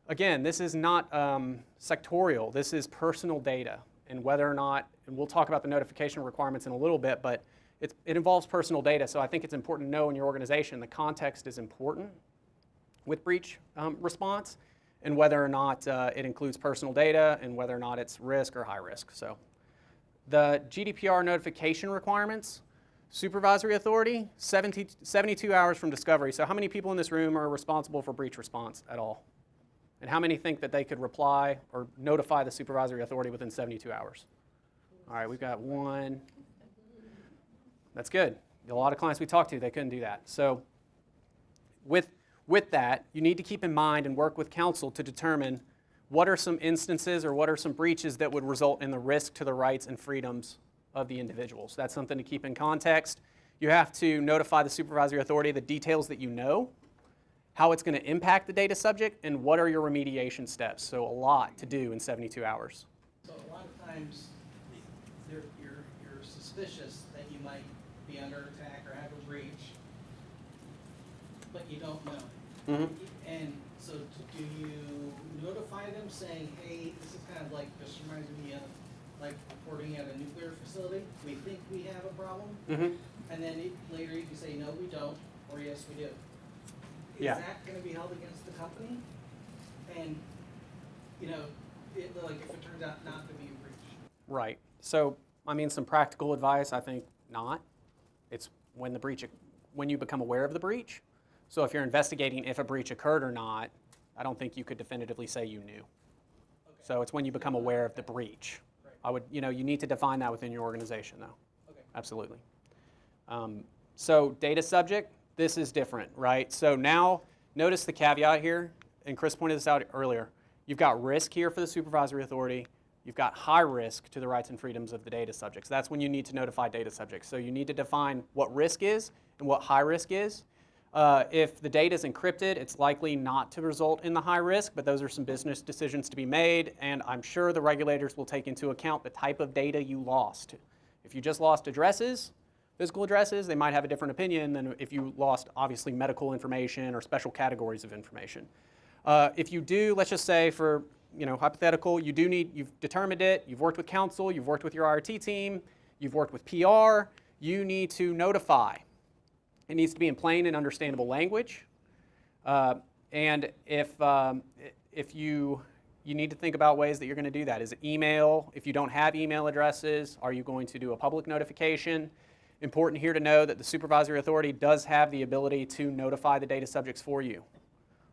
Again, this is not sectorial. This is personal data, and whether or not, and we'll talk about the notification requirements in a little bit, but it involves personal data, so I think it's important to know in your organization the context is important with breach response, and whether or not it includes personal data, and whether or not it's risk or high risk. So the GDPR notification requirements, supervisory authority, 72 hours from discovery. So how many people in this room are responsible for breach response at all? And how many think that they could reply or notify the supervisory authority within 72 hours? All right, we've got one. That's good. A lot of clients we talked to, they couldn't do that. So with that, you need to keep in mind and work with counsel to determine what are some instances or what are some breaches that would result in the risk to the rights and freedoms of the individuals. That's something to keep in context. You have to notify the supervisory authority the details that you know, how it's going to impact the data subject, and what are your remediation steps. So a lot to do in 72 hours. So a lot of times you're suspicious that you might be under attack or have a breach, but you don't know. Mm-hmm. And so do you notify them saying, hey, this is kind of like, this reminds me of like reporting at a nuclear facility. We think we have a problem. Mm-hmm. And then later you can say, no, we don't, or yes, we do. Is Yeah. that going to be held against the company? And, like if it turns out not to be a breach? Right. So, I mean, some practical advice, I think not. It's when you become aware of the breach. So if you're investigating if a breach occurred or not, I don't think you could definitively say you knew. Okay. So it's when you become aware of the breach. Right. You need to define that within your organization though. Okay. Absolutely. So data subject, this is different, right? So now notice the caveat here, and Chris pointed this out earlier. You've got risk here for the supervisory authority. You've got high risk to the rights and freedoms of the data subjects. That's when you need to notify data subjects. So you need to define what risk is and what high risk is. If the data is encrypted, it's likely not to result in the high risk, but those are some business decisions to be made, and I'm sure the regulators will take into account the type of data you lost. If you just lost addresses, physical addresses, they might have a different opinion than if you lost, obviously, medical information or special categories of information. If you do, let's just say for hypothetical, you've determined it, you've worked with counsel, you've worked with your IRT team, you've worked with PR, you need to notify. It needs to be in plain and understandable language. And if you need to think about ways that you're going to do that. Is it email? If you don't have email addresses, are you going to do a public notification? Important here to know that the supervisory authority does have the ability to notify the data subjects for you.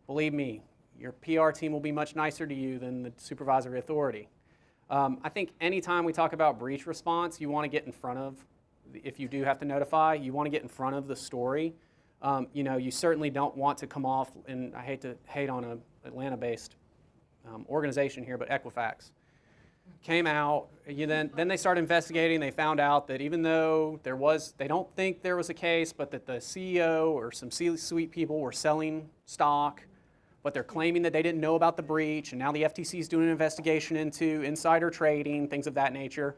Believe me, your PR team will be much nicer to you than the supervisory authority. I think anytime we talk about breach response, you want to get in front of, if you do have to notify, you want to get in front of the story. You certainly don't want to come off, and I hate to hate on an Atlanta-based organization here, but Equifax came out, then they started investigating. They found out that even though they don't think there was a case, but that the CEO or some C-suite people were selling stock, but they're claiming that they didn't know about the breach, and now the FTC is doing an investigation into insider trading, things of that nature.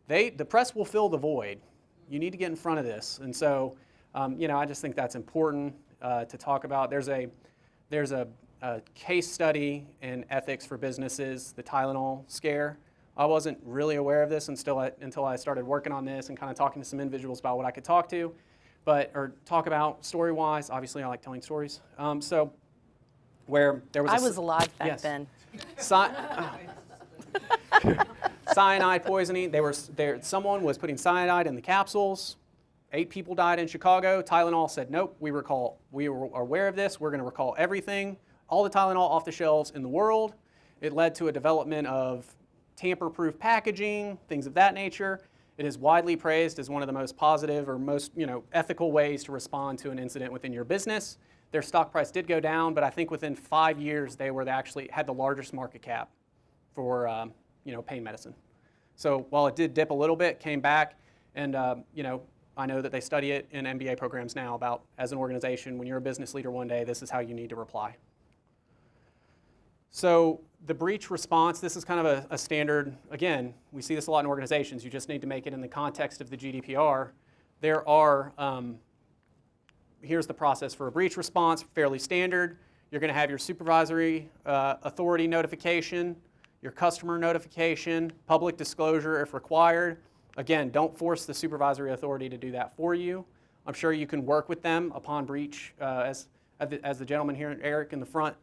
The press will fill the void. You need to get in front of this. And so, I just think that's important to talk about. There's a case study in ethics for businesses, the Tylenol scare. I wasn't really aware of this until I started working on this and kind of talking to some individuals about what I could talk about story-wise. Obviously, I like telling stories. Where there was I was alive back yes. then. Cyanide poisoning. Someone was putting cyanide in the capsules. 8 people died in Chicago. Tylenol said, nope, we were aware of this. We're going to recall everything, all the Tylenol off the shelves in the world. It led to a development of tamper-proof packaging, things of that nature. It is widely praised as one of the most positive or most ethical ways to respond to an incident within your business. Their stock price did go down, but I think within 5 years they actually had the largest market cap for pain medicine. So while it did dip a little bit, came back, and I know that they study it in MBA programs now about, as an organization, when you're a business leader one day, this is how you need to reply. So the breach response, this is kind of a standard. Again, we see this a lot in organizations. You just need to make it in the context of the GDPR. There are here's the process for a breach response, fairly standard. You're going to have your supervisory authority notification, your customer notification, public disclosure if required. Again, don't force the supervisory authority to do that for you. I'm sure you can work with them upon breach, as the gentleman here, Eric, in the front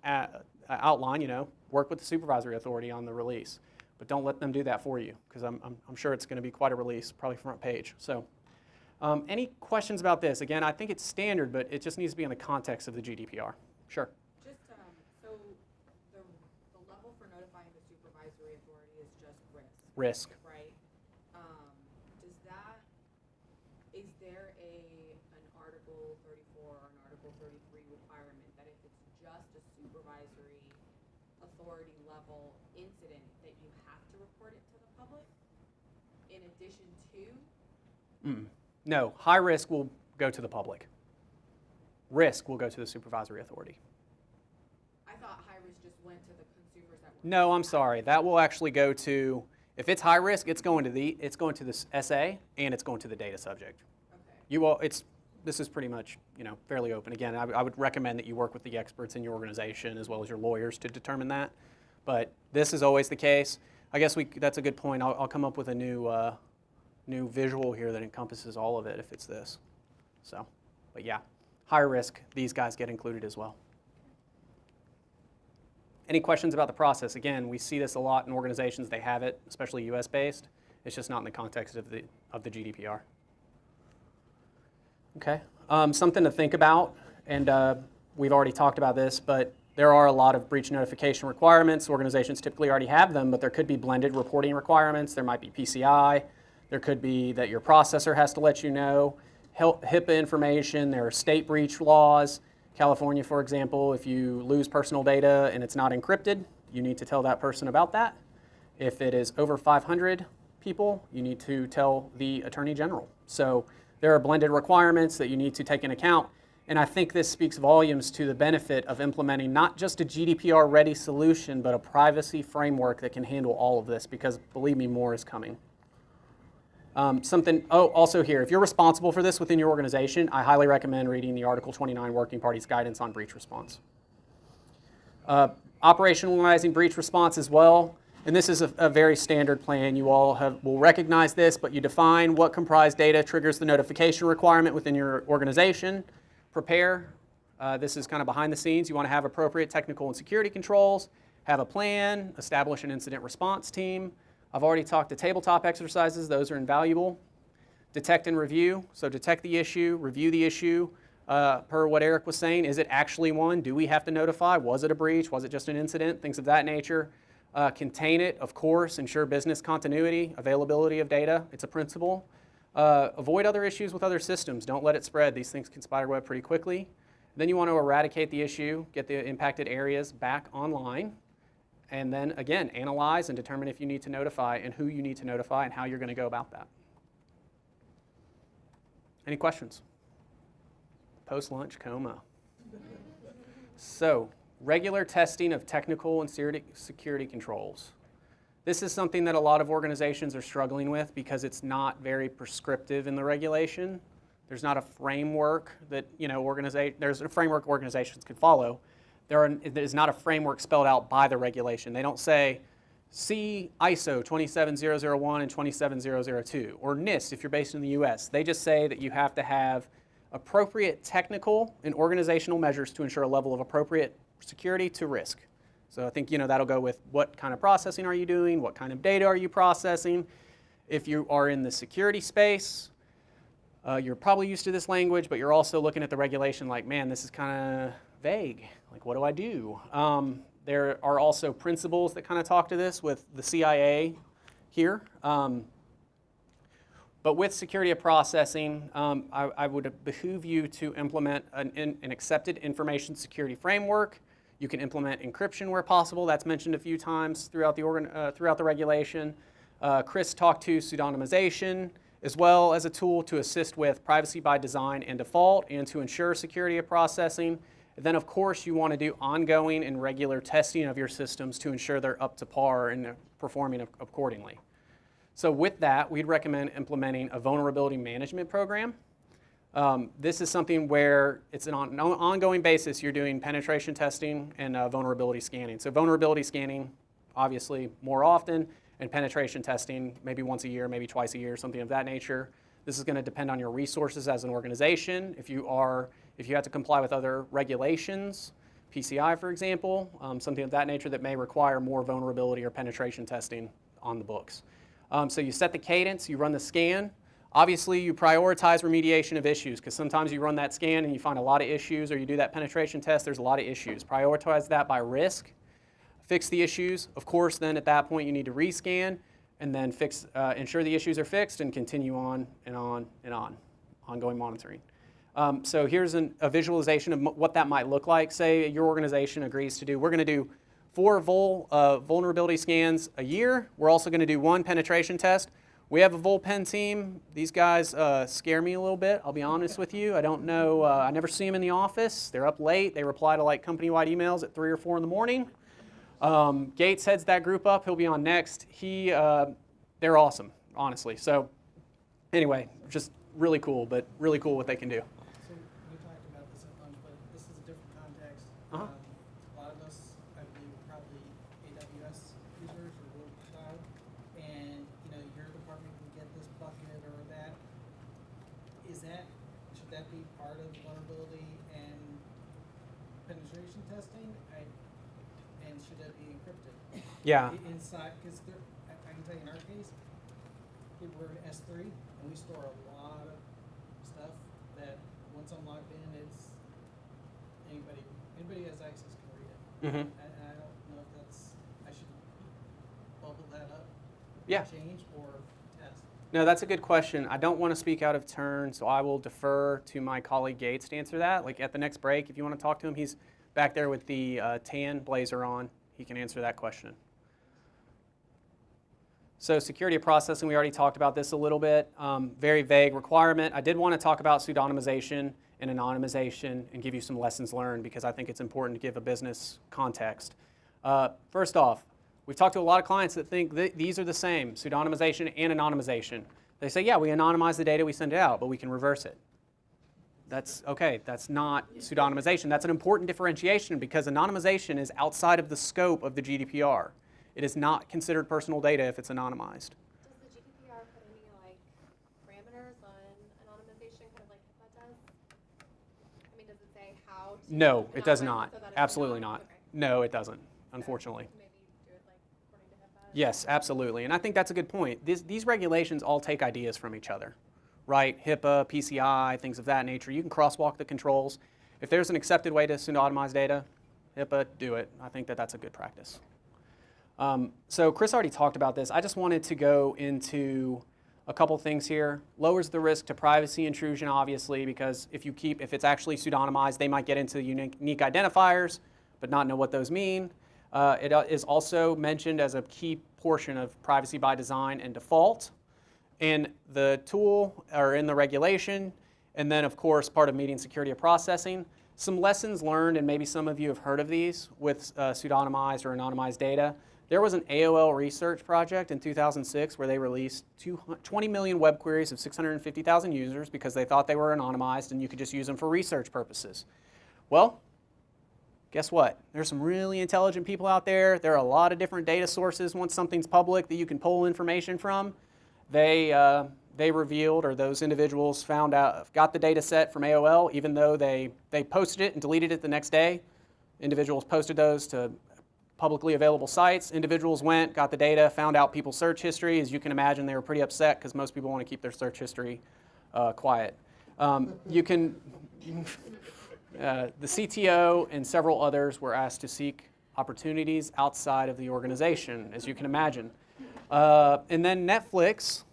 outline, work with the supervisory authority on the release. But don't let them do that for you, because I'm sure it's going to be quite a release, probably front page. So. Any questions about this? Again, I think it's standard, but it just needs to be in the context of the GDPR. Sure. Just, so the level for notifying the supervisory authority is just risk. Right? Is there an Article 34 or an Article 33 requirement that if it's just a supervisory authority level incident that you have to report it to the public in addition to? No, high risk will go to the public. Risk will go to the supervisory authority. I thought high risk just went to the consumers that were. No, I'm sorry. That will actually go to, if it's high risk, it's going to the SA and it's going to the data subject. Okay. This is pretty much fairly open. Again, I would recommend that you work with the experts in your organization as well as your lawyers to determine that. But this is always the case. I guess that's a good point. I'll come up with a new visual here that encompasses all of it if it's this. So, but yeah, high risk, these guys get included as well. Any questions about the process? Again, we see this a lot in organizations. They have it, especially US based. It's just not in the context of the GDPR. Okay, something to think about, and we've already talked about this, but there are a lot of breach notification requirements. Organizations typically already have them, but there could be blended reporting requirements. There might be PCI. There could be that your processor has to let you know. HIPAA information, there are state breach laws. California, for example, if you lose personal data and it's not encrypted, you need to tell that person about that. If it is over 500 people, you need to tell the Attorney General. So there are blended requirements that you need to take into account. And I think this speaks volumes to the benefit of implementing not just a GDPR-ready solution, but a privacy framework that can handle all of this, because believe me, more is coming. Also here, if you're responsible for this within your organization, I highly recommend reading the Article 29 Working Party's Guidance on Breach Response. Operationalizing breach response as well, and this is a very standard plan. You all will recognize this, but you define what comprised data triggers the notification requirement within your organization. Prepare. This is kind of behind the scenes. You want to have appropriate technical and security controls, have a plan, establish an incident response team. I've already talked to tabletop exercises. Those are invaluable. Detect and review. So detect the issue, review the issue. Per what Eric was saying, is it actually one? Do we have to notify? Was it a breach? Was it just an incident? Things of that nature. Contain it, of course. Ensure business continuity, availability of data. It's a principle. Avoid other issues with other systems. Don't let it spread. These things can spiderweb pretty quickly. Then you want to eradicate the issue, get the impacted areas back online, and then again, analyze and determine if you need to notify and who you need to notify and how you're going to go about that. Any questions? Post-lunch coma. So, regular testing of technical and security controls. This is something that a lot of organizations are struggling with because it's not very prescriptive in the regulation. There's not a framework that, there's a framework organizations could follow. There is not a framework spelled out by the regulation. They don't say, see ISO 27001 and 27002, or NIST if you're based in the US. They just say that you have to have appropriate technical and organizational measures to ensure a level of appropriate security to risk. So I think that'll go with what kind of processing are you doing, what kind of data are you processing. If you are in the security space, you're probably used to this language, but you're also looking at the regulation like, man, this is kind of vague. Like, what do I do? There are also principles that kind of talk to this with the CIA here. But with security of processing, I would behoove you to implement an accepted information security framework. You can implement encryption where possible. That's mentioned a few times throughout the regulation. Chris talked to pseudonymization, as well as a tool to assist with privacy by design and default and to ensure security of processing. And then, of course, you want to do ongoing and regular testing of your systems to ensure they're up to par and performing accordingly. So with that, we'd recommend implementing a vulnerability management program. This is something where it's on an ongoing basis. You're doing penetration testing and vulnerability scanning. So vulnerability scanning, obviously, more often, and penetration testing maybe once a year, maybe twice a year, something of that nature. This is going to depend on your resources as an organization. If you have to comply with other regulations, PCI, for example, something of that nature that may require more vulnerability or penetration testing on the books. So you set the cadence, you run the scan. Obviously, you prioritize remediation of issues because sometimes you run that scan and you find a lot of issues, or you do that penetration test, there's a lot of issues. Prioritize that by risk. Fix the issues. Of course, then at that point, you need to rescan and then ensure the issues are fixed and continue on and on and on, ongoing monitoring. So here's a visualization of what that might look like. Say your organization agrees to do, we're going to do 4 vulnerability scans a year. We're also going to do 1 penetration test. We have a Vulpen team. These guys scare me a little bit, I'll be honest with you. I don't know, I never see them in the office. They're up late. They reply to like company-wide emails at 3 or 4 in the morning. Gates heads that group up. He'll be on next. They're awesome, honestly. So anyway, just really cool, but really cool what they can do. So we talked about this at lunch, but this is a different context. Uh-huh. A lot of us, I believe, are probably AWS users or Google Cloud, and your department can get this bucket or that. Should that be part of vulnerability and penetration testing? And should that be encrypted? Yeah. Inside, because I can tell you in our case, we're in S3 and we store a lot of stuff that once I'm logged in, it's anybody has access can read it. Mm-hmm. And I don't know if I should bubble that up, Yeah. change or test. No, that's a good question. I don't want to speak out of turn, so I will defer to my colleague Gates to answer that. Like at the next break, if you want to talk to him, he's back there with the tan blazer on. He can answer that question. So security of processing, we already talked about this a little bit. Very vague requirement. I did want to talk about pseudonymization and anonymization and give you some lessons learned because I think it's important to give a business context. First off, we've talked to a lot of clients that think these are the same, pseudonymization and anonymization. They say, yeah, we anonymize the data, we send it out, but we can reverse it. That's okay, that's not pseudonymization. That's an important differentiation because anonymization is outside of the scope of the GDPR. It is not considered personal data if it's anonymized. Does the GDPR put any parameters on anonymization, kind of like HIPAA does? I mean, does it say how to? No, it does anonymize not. so that it's Absolutely not. Okay. No, it doesn't, unfortunately. Maybe do it according to HIPAA? Yes, absolutely. And I think that's a good point. These regulations all take ideas from each other, right? HIPAA, PCI, things of that nature. You can crosswalk the controls. If there's an accepted way to pseudonymize data, HIPAA, do it. I think that that's a good practice. So Chris already talked about this. I just wanted to go into a couple things here. Lowers the risk to privacy intrusion, obviously, because if it's actually pseudonymized, they might get into unique identifiers, but not know what those mean. It is also mentioned as a key portion of privacy by design and default in the tool or in the regulation, and then of course part of meeting security of processing. Some lessons learned, and maybe some of you have heard of these with pseudonymized or anonymized data. There was an AOL research project in 2006 where they released 20 million web queries of 650,000 users because they thought they were anonymized and you could just use them for research purposes. Well, guess what? There's some really intelligent people out there. There are a lot of different data sources once something's public that you can pull information from. They revealed, or those individuals found out, got the data set from AOL, even though they posted it and deleted it the next day. Individuals posted those to publicly available sites. Individuals went, got the data, found out people's search history. As you can imagine, they were pretty upset because most people want to keep their search history quiet. The CTO and several others were asked to seek opportunities outside of the organization, as you can imagine. And then Netflix,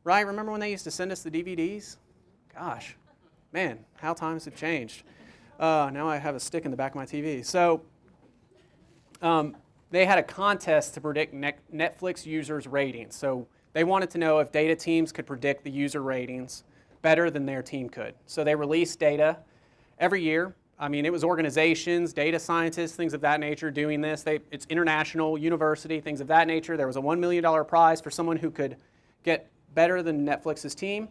right? Remember when they used to send us the DVDs? Gosh, man, how times have changed. Now I have a stick in the back of my TV. So they had a contest to predict Netflix users' ratings. So they wanted to know if data teams could predict the user ratings better than their team could. So they released data every year. I mean, it was organizations, data scientists, things of that nature doing this. It's international, university, things of that nature. There was a $1 million prize for someone who could get better than Netflix's team.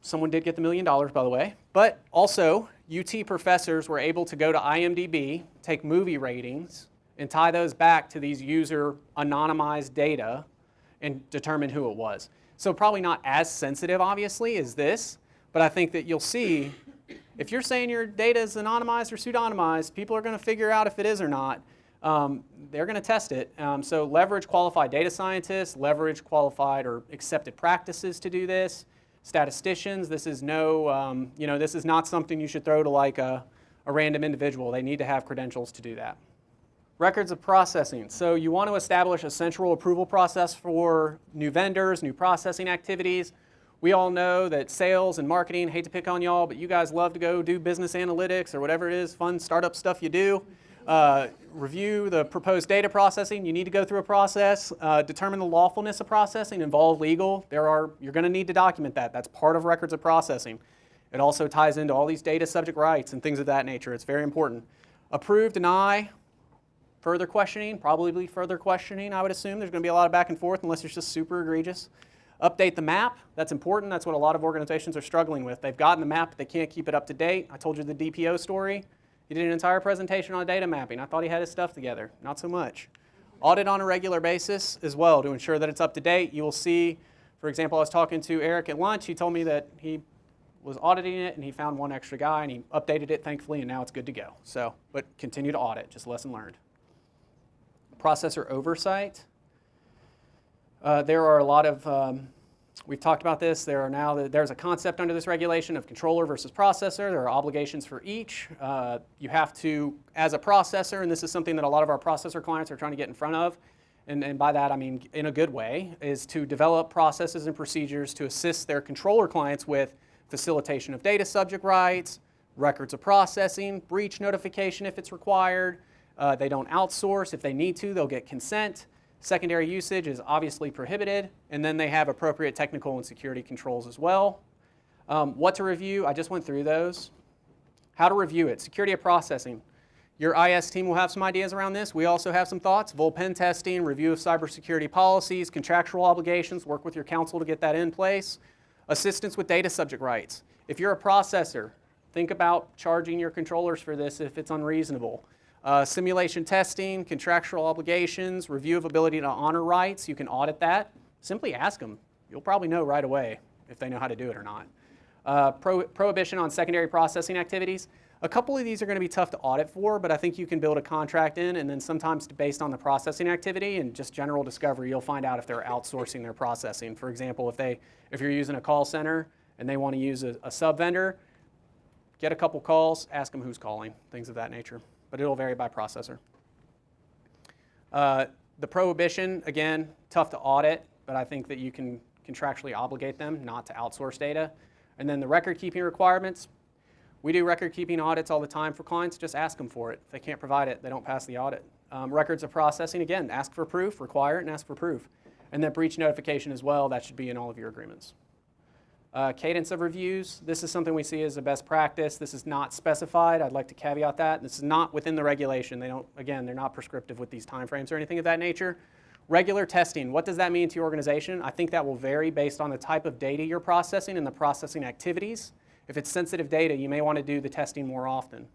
Someone did get the $1 million, by the way. But also, UT professors were able to go to IMDb, take movie ratings, and tie those back to these user anonymized data and determine who it was. So probably not as sensitive, obviously, as this, but I think that you'll see, if you're saying your data is anonymized or pseudonymized, people are going to figure out if it is or not. They're going to test it. So leverage qualified data scientists, leverage qualified or accepted practices to do this. Statisticians, this is this is not something you should throw to like a random individual. They need to have credentials to do that. Records of processing. So you want to establish a central approval process for new vendors, new processing activities. We all know that sales and marketing, hate to pick on y'all, but you guys love to go do business analytics or whatever it is, fun startup stuff you do. Review the proposed data processing. You need to go through a process. Determine the lawfulness of processing. Involve legal. You're going to need to document that. That's part of records of processing. It also ties into all these data subject rights and things of that nature. It's very important. Approve, deny, further questioning, probably further questioning, I would assume. There's going to be a lot of back and forth unless it's just super egregious. Update the map. That's important. That's what a lot of organizations are struggling with. They've gotten the map, but they can't keep it up to date. I told you the DPO story. He did an entire presentation on data mapping. I thought he had his stuff together. Not so much. Audit on a regular basis as well to ensure that it's up to date. You will see, for example, I was talking to Eric at lunch. He told me that he was auditing it and he found one extra guy and he updated it, thankfully, and now it's good to go. So, but continue to audit, just lesson learned. Processor oversight. There are a lot of, we've talked about this, there's a concept under this regulation of controller versus processor. There are obligations for each. You have to, as a processor, and this is something that a lot of our processor clients are trying to get in front of, and by that I mean in a good way, is to develop processes and procedures to assist their controller clients with facilitation of data subject rights, records of processing, breach notification if it's required. They don't outsource. If they need to, they'll get consent. Secondary usage is obviously prohibited, and then they have appropriate technical and security controls as well. What to review, I just went through those. How to review it, security of processing. Your IS team will have some ideas around this. We also have some thoughts. Vol pen testing, review of cybersecurity policies, contractual obligations, work with your counsel to get that in place. Assistance with data subject rights. If you're a processor, think about charging your controllers for this if it's unreasonable. Simulation testing, contractual obligations, review of ability to honor rights. You can audit that. Simply ask them. You'll probably know right away if they know how to do it or not. Prohibition on secondary processing activities. A couple of these are going to be tough to audit for, but I think you can build a contract in, and then sometimes based on the processing activity and just general discovery, you'll find out if they're outsourcing their processing. For example, if you're using a call center and they want to use a sub vendor, get a couple calls, ask them who's calling, things of that nature. But it'll vary by processor. The prohibition, again, tough to audit, but I think that you can contractually obligate them not to outsource data. And then the record keeping requirements. We do record keeping audits all the time for clients. Just ask them for it. If they can't provide it, they don't pass the audit. Records of processing, again, ask for proof, require it, and ask for proof. And then breach notification as well, that should be in all of your agreements. Cadence of reviews, this is something we see as a best practice. This is not specified. I'd like to caveat that. This is not within the regulation. They're not prescriptive with these timeframes or anything of that nature. Regular testing, what does that mean to your organization? I think that will vary based on the type of data you're processing and the processing activities. If it's sensitive data, you may want to do the testing more often.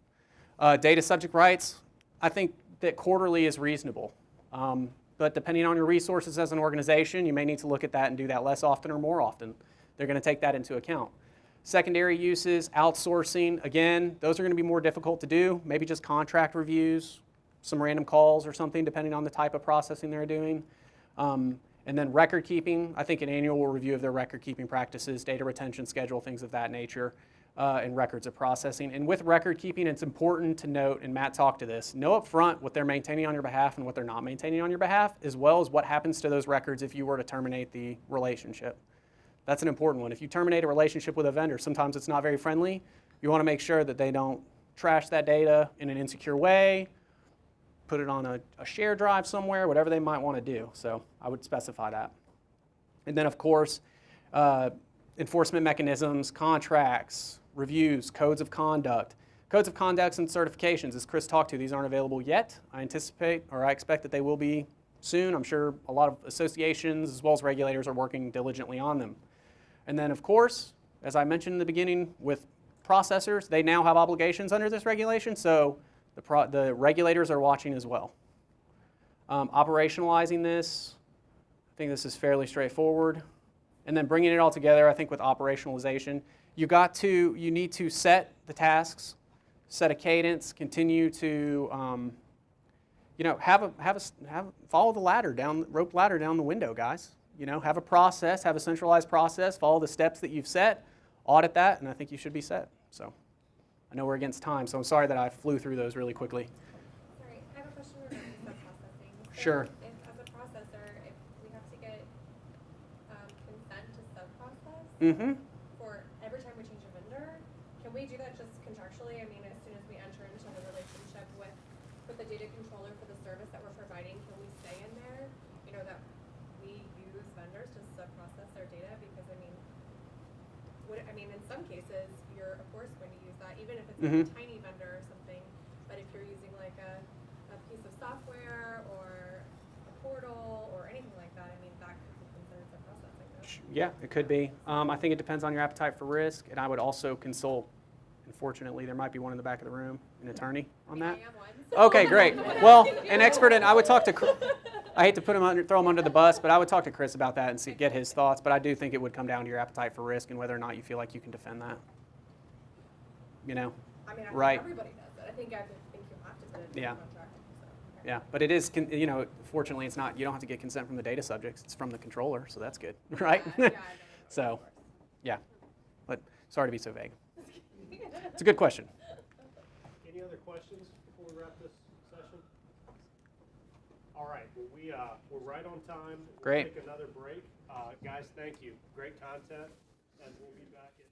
Data subject rights, I think that quarterly is reasonable. But depending on your resources as an organization, you may need to look at that and do that less often or more often. They're going to take that into account. Secondary uses, outsourcing, again, those are going to be more difficult to do. Maybe just contract reviews, some random calls or something, depending on the type of processing they're doing. And then record keeping, I think an annual review of their record keeping practices, data retention schedule, things of that nature, and records of processing. And with record keeping, it's important to note, and Matt talked to this, know up front what they're maintaining on your behalf and what they're not maintaining on your behalf, as well as what happens to those records if you were to terminate the relationship. That's an important one. If you terminate a relationship with a vendor, sometimes it's not very friendly. You want to make sure that they don't trash that data in an insecure way, put it on a share drive somewhere, whatever they might want to do. So I would specify that. And then, of course, enforcement mechanisms, contracts, reviews, codes of conduct. Codes of conducts and certifications, as Chris talked to, these aren't available yet. I expect that they will be soon. I'm sure a lot of associations as well as regulators are working diligently on them. And then, of course, as I mentioned in the beginning, with processors, they now have obligations under this regulation, so the regulators are watching as well. Operationalizing this, I think this is fairly straightforward. And then bringing it all together, I think with operationalization, you need to set the tasks, set a cadence, continue to follow the rope ladder down the window, guys. Have a process, have a centralized process, follow the steps that you've set, audit that, and I think you should be set. So I know we're against time, so I'm sorry that I flew through those really quickly. Sorry, I have a question regarding sub-processing. So Sure. If, as a processor, if we have to get consent to sub-process for every time we change a vendor, can we do that just contractually? I mean, as soon as we enter into the relationship with the data controller for the service that we're providing, can we say in there, that we use vendors to sub-process their data? Because in some cases, you're of course going to use that, even if it's like a tiny vendor or something. But if you're using like a piece of software or a portal or anything like that, that could be considered sub-processing. No? Yeah, it could be. I think it depends on your appetite for risk, and I would also consult. Unfortunately, there might be one in the back of the room, an attorney on that. I am one. So Okay, great. Well, an expert, and I would talk to. I hate to throw him under the bus, but I would talk to Chris about that and get his thoughts. But I do think it would come down to your appetite for risk and whether or not you feel like you can defend that. I right? think everybody does it. I think you have to put it in the contract. So, okay. Yeah, but it is. Fortunately, it's not. You don't have to get consent from the data subjects. It's from the controller, so that's good, right? Yeah, So, yeah. But sorry to be so vague. It's a good question. Any other questions before we wrap this session? All right, well, we're right on time. Great. We'll take another break. Guys, thank you. Great content, and we'll be back at